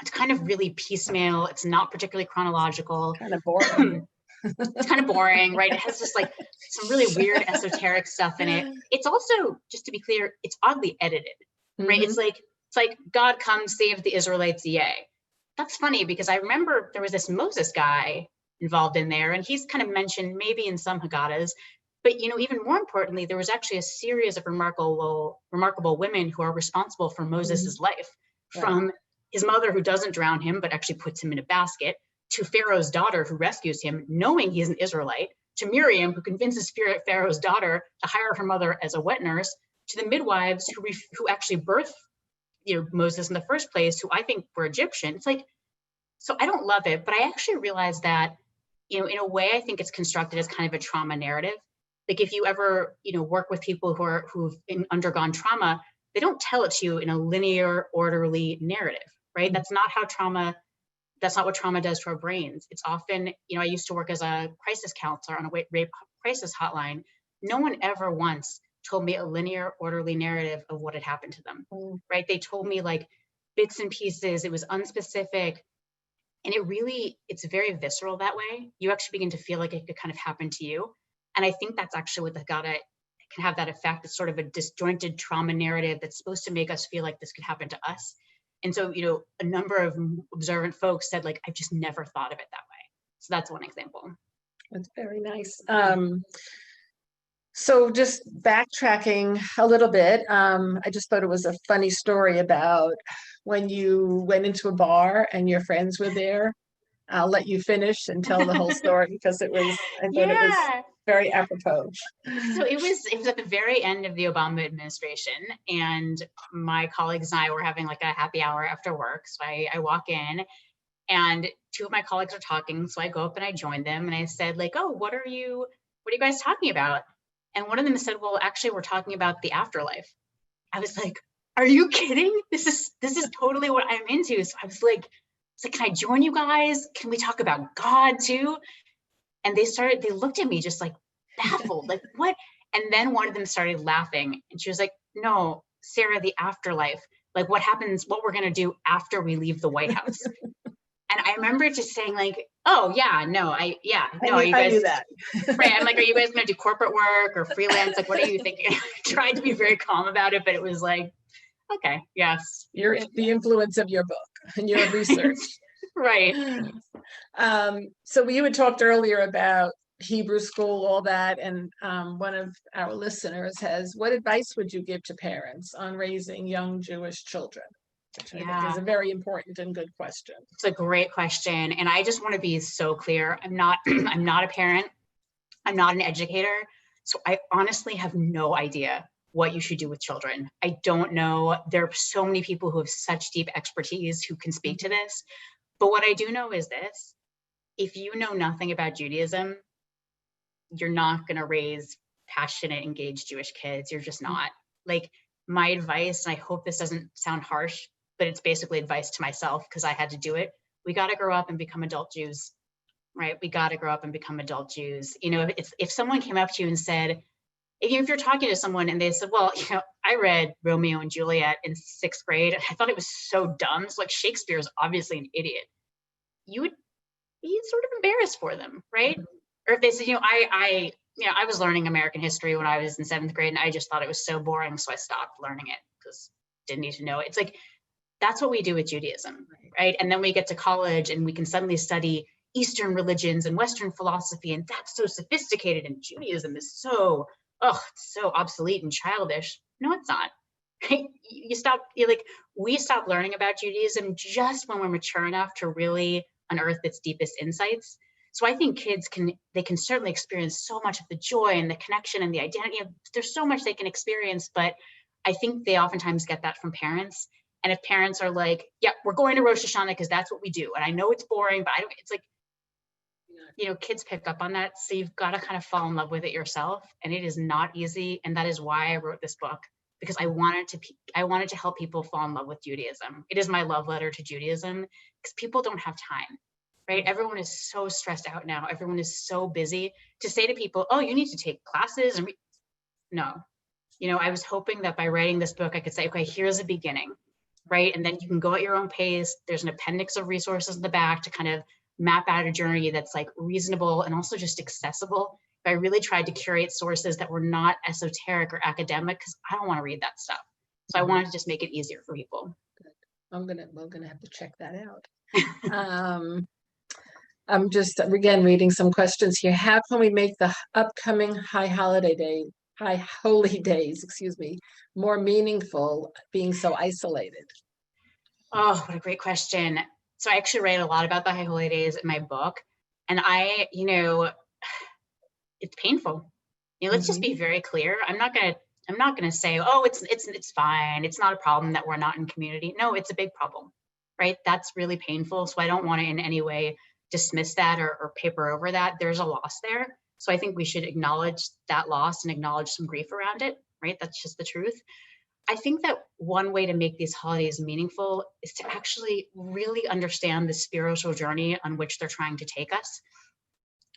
It's kind of really piecemeal. It's not particularly chronological. Kind of boring. It's kind of boring, right? It has just like some really weird esoteric stuff in it. It's also, just to be clear, it's oddly edited, right? It's like God comes, save the Israelites, yay. That's funny because I remember there was this Moses guy involved in there, and he's kind of mentioned maybe in some Haggadahs. But even more importantly, there was actually a series of remarkable women who are responsible for Moses's life, from his mother who doesn't drown him but actually puts him in a basket, to Pharaoh's daughter who rescues him knowing he's an Israelite, to Miriam who convinces Pharaoh's daughter to hire her mother as a wet nurse, to the midwives who actually birthed Moses in the first place, who I think were Egyptian. It's like, so I don't love it, but I actually realized that in a way I think it's constructed as kind of a trauma narrative. Like if you ever, work with people who've undergone trauma, they don't tell it to you in a linear, orderly narrative, right? That's not what trauma does to our brains. It's often, I used to work as a crisis counselor on a rape crisis hotline. No one ever once told me a linear, orderly narrative of what had happened to them, right? They told me like bits and pieces. It was unspecific. And it's very visceral that way. You actually begin to feel like it could kind of happen to you. And I think that's actually what the Haggadah can have that effect. It's sort of a disjointed trauma narrative that's supposed to make us feel like this could happen to us. And so, a number of observant folks said, like, I've just never thought of it that way. So that's one example. That's very nice. So just backtracking a little bit, I just thought it was a funny story about when you went into a bar and your friends were there. I'll let you finish and tell the whole story because I thought it was very apropos. So it was at the very end of the Obama administration, and my colleagues and I were having like a happy hour after work. So I walk in, and two of my colleagues are talking. So I go up and I join them, and I said like, "Oh, what are you guys talking about?" And one of them said, "Well, actually, we're talking about the afterlife." I was like, "Are you kidding? This is totally what I'm into." So I was like, "Can I join you guys? Can we talk about God too?" And they looked at me just like baffled, like, what? And then one of them started laughing, and she was like, "No, Sarah, the afterlife, like what we're going to do after we leave the White House." And I remember just saying like, "Oh yeah, no, you guys, I knew that." Right. I'm like, "Are you guys going to do corporate work or freelance? Like, what are you thinking?" I tried to be very calm about it, but it was like, okay, yes. The influence of your book and your research. Right. So you had talked earlier about Hebrew school, all that, and one of our listeners has, what advice would you give to parents on raising young Jewish children? Which I think is a very important and good question. It's a great question. And I just want to be so clear. I'm not, I'm not a parent. I'm not an educator. So I honestly have no idea what you should do with children. I don't know. There are so many people who have such deep expertise who can speak to this. But what I do know is this: if you know nothing about Judaism, you're not going to raise passionate, engaged Jewish kids. You're just not. Like, my advice, and I hope this doesn't sound harsh, but it's basically advice to myself because I had to do it. We got to grow up and become adult Jews, right? We got to grow up and become adult Jews. You know, if someone came up to you and said, if you're talking to someone and they said, well, you know, I read Romeo and Juliet in 6th grade, I thought it was so dumb. It's like, Shakespeare is obviously an idiot. You would be sort of embarrassed for them, right? Or if they said, you know, I was learning American history when I was in 7th grade and I just thought it was so boring, so I stopped learning it because didn't need to know it. It's like, that's what we do with Judaism, right? And then we get to college and we can suddenly study Eastern religions and Western philosophy, and that's so sophisticated, and Judaism is so, it's so obsolete and childish. No, it's not. Right? We stop learning about Judaism just when we're mature enough to really unearth its deepest insights. So I think kids can certainly experience so much of the joy and the connection and the identity of, there's so much they can experience, but I think they oftentimes get that from parents. And if parents are like, yeah, we're going to Rosh Hashanah because that's what we do. And I know it's boring, but it's like, you know, kids pick up on that. So you've got to kind of fall in love with it yourself. And it is not easy. And that is why I wrote this book, because I wanted to help people fall in love with Judaism. It is my love letter to Judaism because people don't have time, right? Everyone is so stressed out now. Everyone is so busy. To say to people, oh, you need to take classes. And no, you know, I was hoping that by writing this book, I could say, okay, here's a beginning, right? And then you can go at your own pace. There's an appendix of resources in the back to kind of map out a journey that's like reasonable and also just accessible. But I really tried to curate sources that were not esoteric or academic because I don't want to read that stuff. So I wanted to just make it easier for people. Good. We're gonna have to check that out. I'm just again reading some questions here. How can we make the upcoming high holy days, more meaningful, being so isolated? Oh, what a great question. So I actually write a lot about the high holy days in my book, and it's painful. You know, let's just be very clear. I'm not gonna say, oh, it's fine. It's not a problem that we're not in community. No, it's a big problem, right? That's really painful. So I don't want to in any way dismiss that or paper over that. There's a loss there. So I think we should acknowledge that loss and acknowledge some grief around it, right? That's just the truth. I think that one way to make these holidays meaningful is to actually really understand the spiritual journey on which they're trying to take us.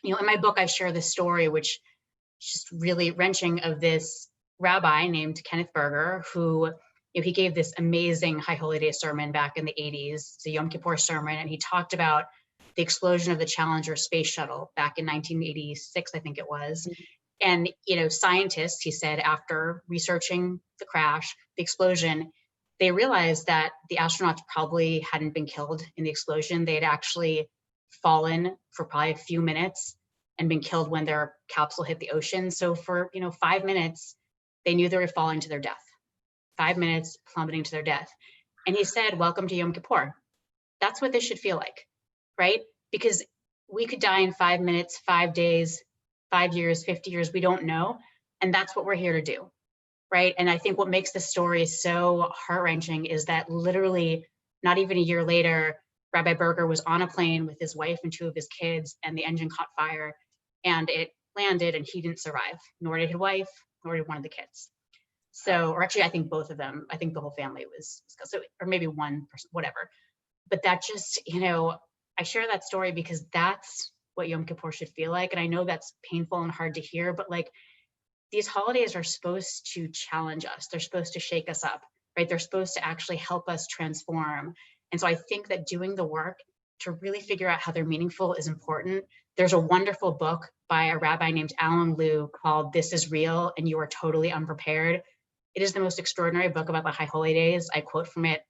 You know, in my book, I share this story, which is just really wrenching, of this rabbi named Kenneth Berger, who, you know, he gave this amazing High Holy Day sermon back in the 80s. It's a Yom Kippur sermon, and he talked about the explosion of the Challenger space shuttle back in 1986, I think it was. And, you know, scientists, he said, after researching the crash, the explosion, they realized that the astronauts probably hadn't been killed in the explosion. They had actually fallen for probably a few minutes and been killed when their capsule hit the ocean. So for, 5 minutes, they knew they were falling to their death. 5 minutes plummeting to their death. And he said, welcome to Yom Kippur. That's what this should feel like, right? Because we could die in 5 minutes, 5 days, 5 years, 50 years, we don't know. And that's what we're here to do, right? And I think what makes this story so heart-wrenching is that literally not even a year later, Rabbi Berger was on a plane with his wife and 2 of his kids, and the engine caught fire and it landed, and he didn't survive, nor did his wife, nor did one of the kids. So, or actually, I think both of them, I think the whole family was, or maybe one person, whatever. But that just, I share that story because that's what Yom Kippur should feel like. And I know that's painful and hard to hear, but like, these holidays are supposed to challenge us. They're supposed to shake us up, right? They're supposed to actually help us transform. And so I think that doing the work to really figure out how they're meaningful is important. There's a wonderful book by a rabbi named Alan Liu called This Is Real and You Are Totally Unprepared. It is the most extraordinary book about the High Holy Days. I quote from it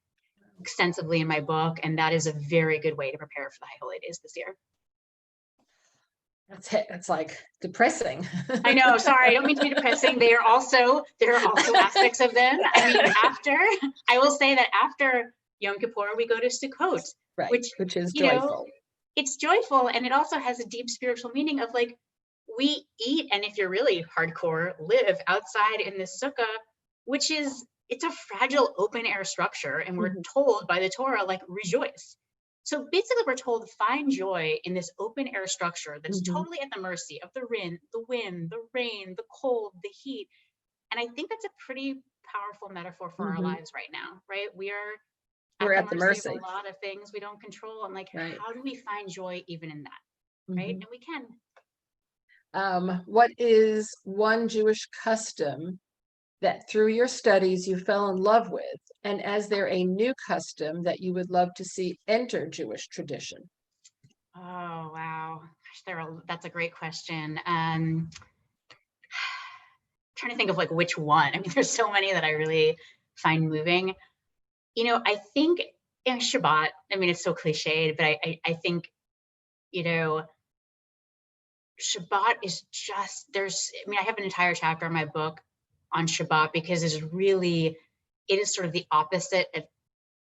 extensively in my book, and that is a very good way to prepare for the High Holy Days this year. That's like depressing. I know, sorry, I don't mean to be depressing. There are also aspects of them. I mean, I will say that after Yom Kippur, we go to Sukkot, Right, which is you know, joyful. it's joyful, and it also has a deep spiritual meaning of like, we eat, and if you're really hardcore, live outside in this sukkah, which is, it's a fragile open air structure, and we're told by the Torah, like, rejoice. So basically we're told, find joy in this open air structure that's totally at the mercy of the wind, the rain, the cold, the heat. And I think that's a pretty powerful metaphor for our lives right now, right? We're at the mercy of a lot of things we don't control. And like, how do we find joy even in that, right? And we can. What is one Jewish custom that through your studies you fell in love with, and is there a new custom that you would love to see enter Jewish tradition? Oh, wow. Gosh, that's a great question. Trying to think of like which one. I mean, there's so many that I really find moving. You know, I think in Shabbat, I mean, it's so cliched, but I think, you know, Shabbat is just, I have an entire chapter in my book on Shabbat because it is sort of the opposite of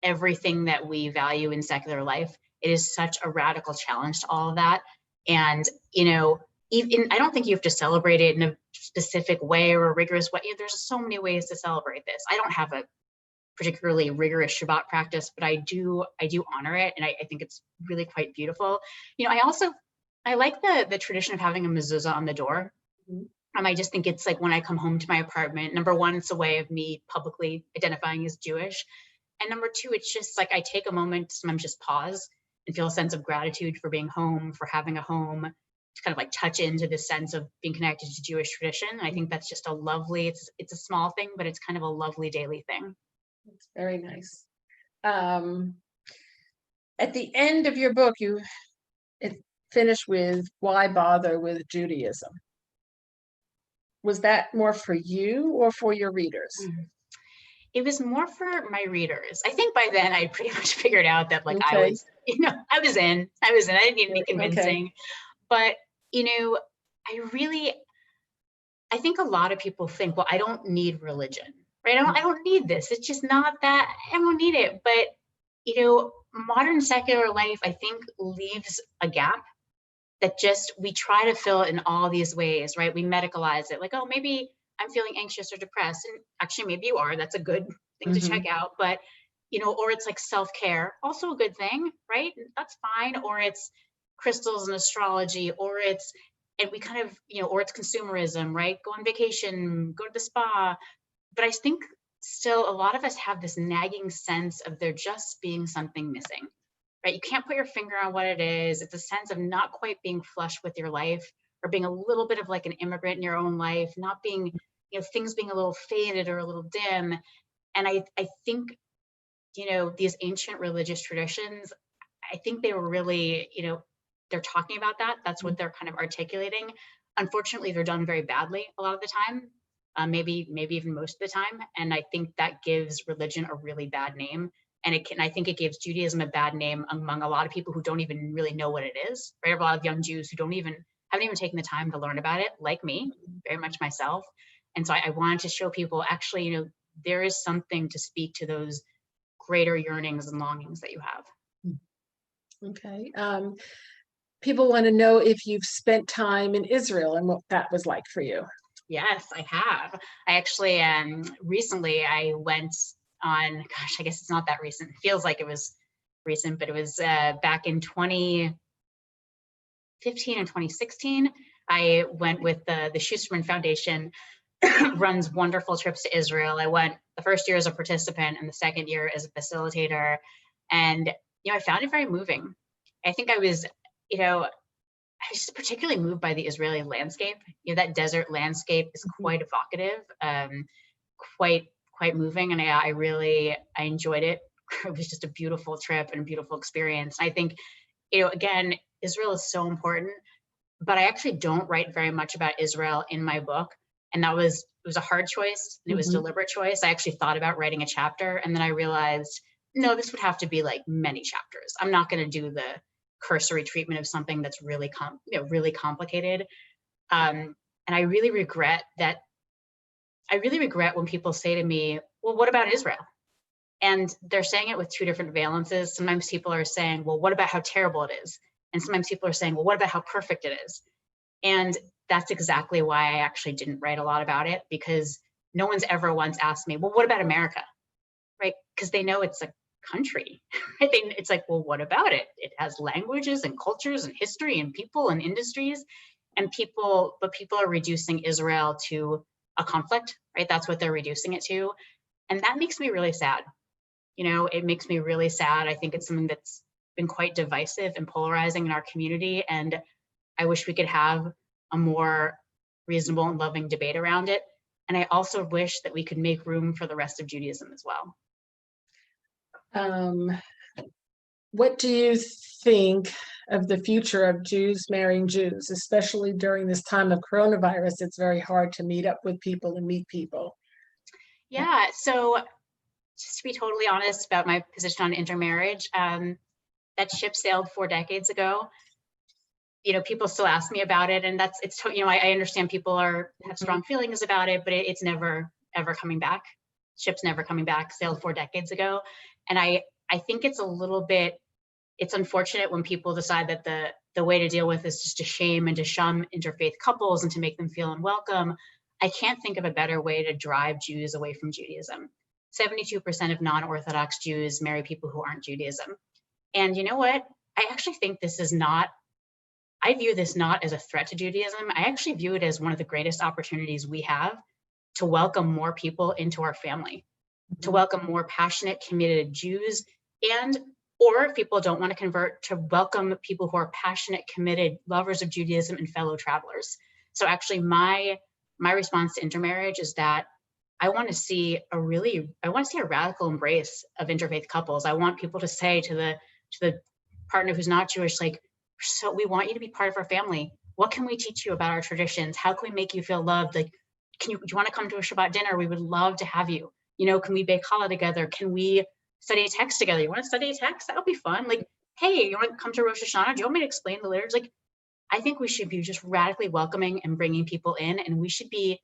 everything that we value in secular life. It is such a radical challenge to all of that. And, you know, I don't think you have to celebrate it in a specific way or a rigorous way. There's so many ways to celebrate this. I don't have a particularly rigorous Shabbat practice, but I do honor it. And I think it's really quite beautiful. You know, I like the tradition of having a mezuzah on the door. I just think it's like when I come home to my apartment, number one, it's a way of me publicly identifying as Jewish. And number two, it's just like I take a moment to sometimes just pause and feel a sense of gratitude for being home, for having a home, to kind of like touch into this sense of being connected to Jewish tradition. And I think that's just a lovely, it's a small thing, but it's kind of a lovely daily thing. It's very nice. At the end of your book, it finished with why bother with Judaism? Was that more for you or for your readers? It was more for my readers. I think by then I pretty much figured out that like I was in. I didn't need any convincing. But, you know, I think a lot of people think, well, I don't need religion, right? I don't need this. It's just not that, I don't need it. But, you know, modern secular life, I think, leaves a gap that just we try to fill in all these ways, right? We medicalize it, like, oh, maybe I'm feeling anxious or depressed. And actually, maybe you are. That's a good thing to check out. But, you know, or it's like self-care, also a good thing, right? That's fine. Or it's crystals and astrology, or it's, and we kind of, you know, or it's consumerism, right? Go on vacation, go to the spa. But I think still a lot of us have this nagging sense of there just being something missing. Right? You can't put your finger on what it is. It's a sense of not quite being flush with your life, or being a little bit of like an immigrant in your own life, not being, you know, things being a little faded or a little dim. And I think, you know, these ancient religious traditions, I think they were really, you know, they're talking about that. That's what they're kind of articulating. Unfortunately, they're done very badly a lot of the time, maybe even most of the time. And I think that gives religion a really bad name. And I think it gives Judaism a bad name among a lot of people who don't even really know what it is, right? A lot of young Jews who haven't even taken the time to learn about it, like me, very much myself. And so I wanted to show people, actually, you know, there is something to speak to those greater yearnings and longings that you have. Okay. People want to know if you've spent time in Israel and what that was like for you. Yes, I have. I actually, recently I went on, gosh, I guess it's not that recent. It feels like it was recent, but it was back in 2015 and 2016. I went with the Schusterman Foundation, runs wonderful trips to Israel. I went the first year as a participant and the second year as a facilitator. And, you know, I found it very moving. I think I was, you know, I was just particularly moved by the Israeli landscape. You know, that desert landscape is quite evocative, quite moving. And I enjoyed it. It was just a beautiful trip and a beautiful experience. I think, you know, again, Israel is so important, but I actually don't write very much about Israel in my book. And it was a hard choice and it was a deliberate choice. I actually thought about writing a chapter, and then I realized no, this would have to be like many chapters. I'm not going to do the cursory treatment of something that's really, really complicated. And I really regret when people say to me, well, what about Israel? And they're saying it with two different valences. Sometimes people are saying, well, what about how terrible it is? And sometimes people are saying, well, what about how perfect it is? And that's exactly why I actually didn't write a lot about it, because no one's ever once asked me, well, what about America? Right? Because they know it's a country. Right? It's like, well, what about it? It has languages and cultures and history and people and industries, and people are reducing Israel to a conflict, right? That's what they're reducing it to. And that makes me really sad. It makes me really sad. I think it's something that's been quite divisive and polarizing in our community. And I wish we could have a more reasonable and loving debate around it. And I also wish that we could make room for the rest of Judaism as well. What do you think of the future of Jews marrying Jews, especially during this time of coronavirus? It's very hard to meet up with people and meet people. Yeah, so just to be totally honest about my position on intermarriage, that ship sailed 4 decades ago. People still ask me about it, and I understand people have strong feelings about it, but it's never ever coming back. Ship's never coming back. Sailed 4 decades ago, and I think it's unfortunate when people decide that the way to deal with this is just to shame and to shun interfaith couples and to make them feel unwelcome. I can't think of a better way to drive Jews away from Judaism. 72% of non-Orthodox Jews marry people who aren't Judaism. And you know what? I actually think I view this not as a threat to Judaism. I actually view it as one of the greatest opportunities we have to welcome more people into our family, to welcome more passionate, committed Jews, or if people don't want to convert, to welcome people who are passionate, committed lovers of Judaism and fellow travelers. So actually my response to intermarriage is that I want to see a radical embrace of interfaith couples. I want people to say to the partner who's not Jewish, like, so we want you to be part of our family. What can we teach you about our traditions? How can we make you feel loved? Like, do you want to come to a Shabbat dinner? We would love to have you. Can we bake challah together? Can we study a text together? You want to study a text? That would be fun. Like, hey, you want to come to Rosh Hashanah? Do you want me to explain the liturgy? Like, I think we should be just radically welcoming and bringing people in, and we should be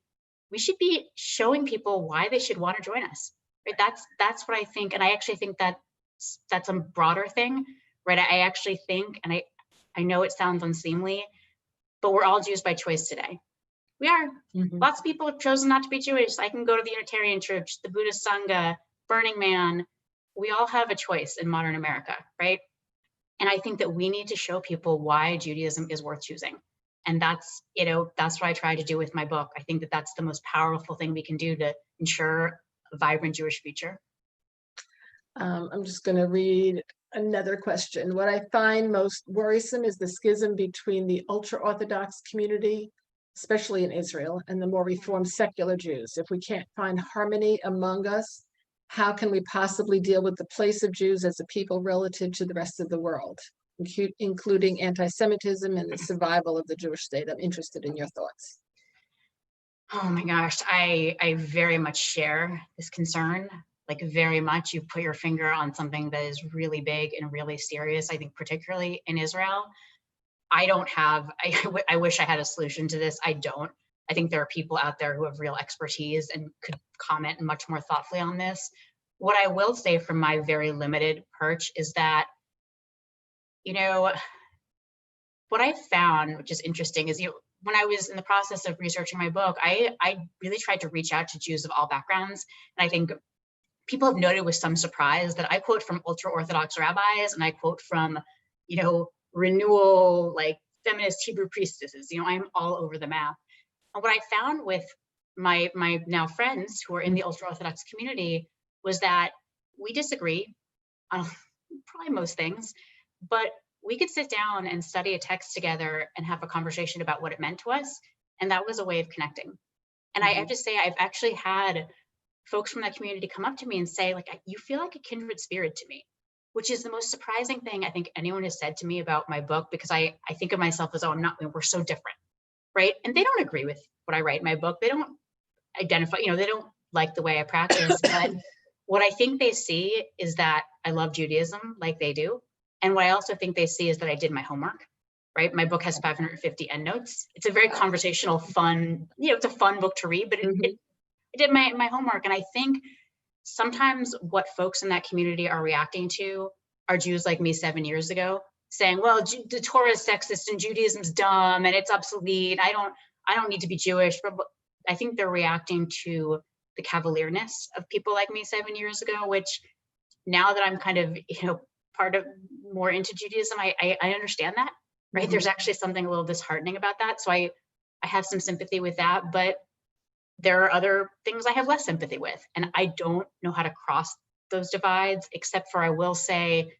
showing people why they should want to join us. Right? That's what I think, and I actually think that's a broader thing, right? I actually think, and I know it sounds unseemly, but we're all Jews by choice today. We are. Mm-hmm. Lots of people have chosen not to be Jewish. I can go to the Unitarian Church, the Buddhist Sangha, Burning Man. We all have a choice in modern America, right? And I think that we need to show people why Judaism is worth choosing. And that's what I try to do with my book. I think that that's the most powerful thing we can do to ensure a vibrant Jewish future. I'm just going to read another question. What I find most worrisome is the schism between the ultra-Orthodox community, especially in Israel, and the more reformed secular Jews. If we can't find harmony among us, how can we possibly deal with the place of Jews as a people relative to the rest of the world, including anti-Semitism and the survival of the Jewish state? I'm interested in your thoughts. Oh my gosh, I very much share this concern. Like, very much. You put your finger on something that is really big and really serious. I think particularly in Israel, I wish I had a solution to this. I don't. I think there are people out there who have real expertise and could comment much more thoughtfully on this. What I will say from my very limited perch is that, what I found, which is interesting, is when I was in the process of researching my book, I really tried to reach out to Jews of all backgrounds. And I think people have noted with some surprise that I quote from ultra-Orthodox rabbis and I quote from, renewal, like feminist Hebrew priestesses. I'm all over the map. And what I found with my now friends who are in the ultra-Orthodox community was that we disagree on probably most things, but we could sit down and study a text together and have a conversation about what it meant to us. And that was a way of connecting. And I have to say, I've actually had folks from that community come up to me and say, like, you feel like a kindred spirit to me, which is the most surprising thing I think anyone has said to me about my book, because I think of myself as, we're so different, right? And they don't agree with what I write in my book. They don't identify, they don't like the way I practice, but what I think they see is that I love Judaism like they do. And what I also think they see is that I did my homework, right? My book has 550 endnotes. It's a very conversational, fun, it's a fun book to read, but I did my homework. And I think sometimes what folks in that community are reacting to are Jews like me 7 years ago saying, well, the Torah is sexist and Judaism's dumb and it's obsolete. I don't need to be Jewish. But I think they're reacting to the cavalierness of people like me 7 years ago, which now that I'm kind of, part of more into Judaism, I understand that, right? There's actually something a little disheartening about that. So I have some sympathy with that, but there are other things I have less sympathy with. And I don't know how to cross those divides, except for I will say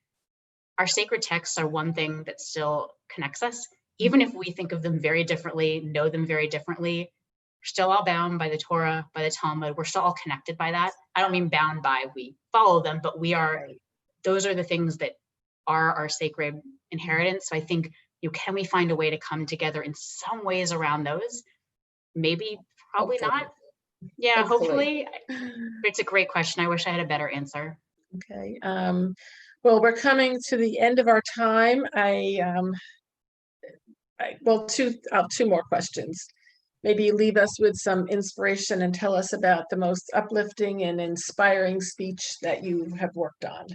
our sacred texts are one thing that still connects us. Even if we think of them very differently, know them very differently, we're still all bound by the Torah, by the Talmud. We're still all connected by that. I don't mean bound by we follow them, but we are, those are the things that are our sacred inheritance. So I think, can we find a way to come together in some ways around those? Maybe, probably Hopefully. not. Yeah, hopefully. It's a great question. I wish I had a better answer. Okay. Well, we're coming to the end of our time. Two more questions. Maybe leave us with some inspiration and tell us about the most uplifting and inspiring speech that you have worked on.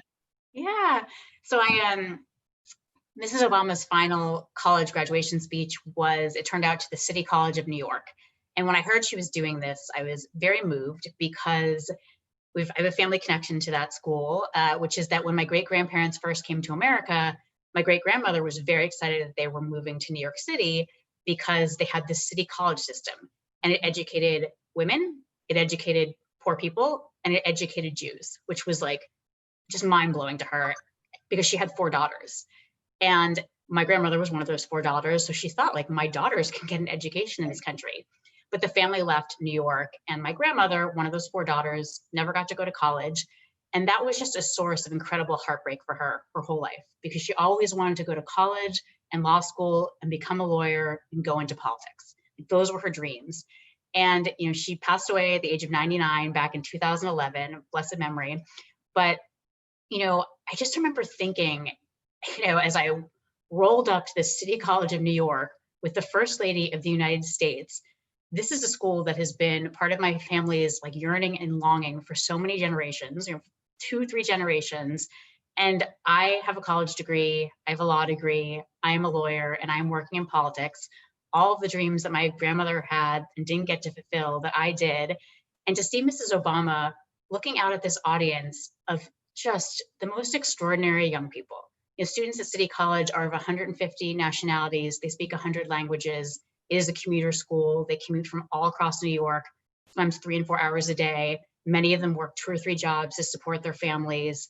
Yeah. So Mrs. Obama's final college graduation speech it turned out to the City College of New York. And when I heard she was doing this, I was very moved because I have a family connection to that school, which is that when my great-grandparents first came to America, my great-grandmother was very excited that they were moving to New York City because they had this city college system, and it educated women, it educated poor people, and it educated Jews, which was like just mind-blowing to her because she had 4 daughters. And my grandmother was one of those 4 daughters, so she thought, like, my daughters can get an education in this country. But the family left New York, and my grandmother, one of those 4 daughters, never got to go to college. And that was just a source of incredible heartbreak for her whole life, because she always wanted to go to college and law school and become a lawyer and go into politics. Those were her dreams. And, she passed away at the age of 99 back in 2011, blessed memory. But, I just remember thinking, as I rolled up to the City College of New York with the First Lady of the United States, this is a school that has been part of my family's like yearning and longing for so many generations, 2-3 generations. And I have a college degree, I have a law degree, I am a lawyer, and I'm working in politics. All of the dreams that my grandmother had and didn't get to fulfill that I did. And to see Mrs. Obama looking out at this audience of just the most extraordinary young people. Students at City College are of 150 nationalities. They speak 100 languages. It is a commuter school. They commute from all across New York, sometimes 3 and 4 hours a day. Many of them work 2 or 3 jobs to support their families.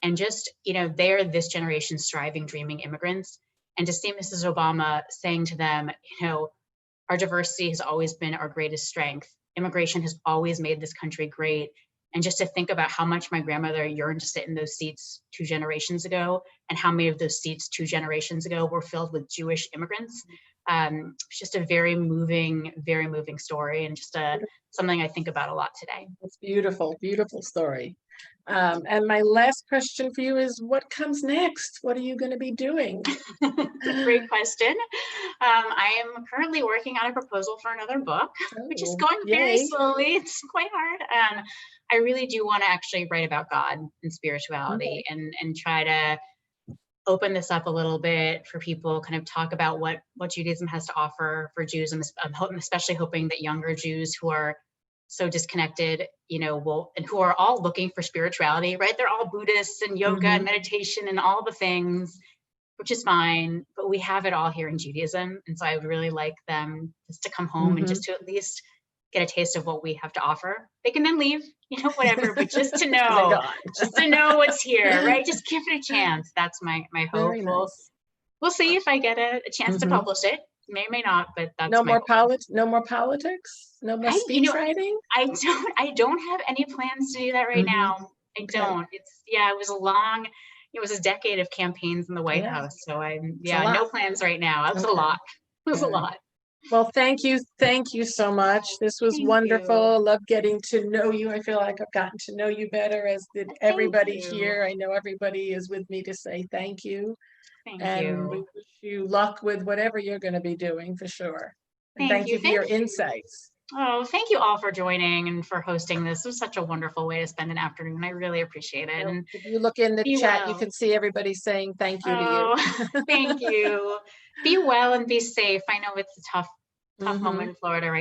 And just, they're this generation's striving, dreaming immigrants. And to see Mrs. Obama saying to them, our diversity has always been our greatest strength. Immigration has always made this country great. And just to think about how much my grandmother yearned to sit in those seats 2 generations ago, and how many of those seats 2 generations ago were filled with Jewish immigrants. It's just a very moving story, and just something I think about a lot today. It's beautiful, beautiful story. And my last question for you is, what comes next? What are you going to be doing? Great question. I am currently working on a proposal for another book, which is going very slowly. It's quite hard. I really do want to actually write about God and spirituality, and try to open this up a little bit for people, kind of talk about what Judaism has to offer for Jews. I'm especially hoping that younger Jews who are so disconnected, and who are all looking for spirituality, right? They're all Buddhists and yoga and meditation and all the things, which is fine, but we have it all here in Judaism. And so I would really like them just to come home and just to at least get a taste of what we have to offer. They can then leave, whatever, but just to know, what's here, right? Just give it a chance. That's my hope. Nice. We'll see if I get a chance to publish it. May not, but that's no more politics, no more speech writing. I don't have any plans to do that right now. I don't. It was a decade of campaigns in the White House. So no plans right now. That's a lot. It was a lot. Well, thank you. Thank you so much. This was Thank wonderful. Love getting to know you. I feel like I've gotten to know you better, as did everybody you. here. I know everybody is with me to say thank you. Thank And we you. wish you luck with whatever you're going to be doing for sure. And Thank thank you. you for your Thank you. insights. Oh, thank you all for joining and for hosting this. It was such a wonderful way to spend an afternoon. I really appreciate it. And If you look in the be chat, you well. can see everybody saying thank you to Oh, you. thank you. Be well and be safe. I know it's a tough Mhm. home in Florida right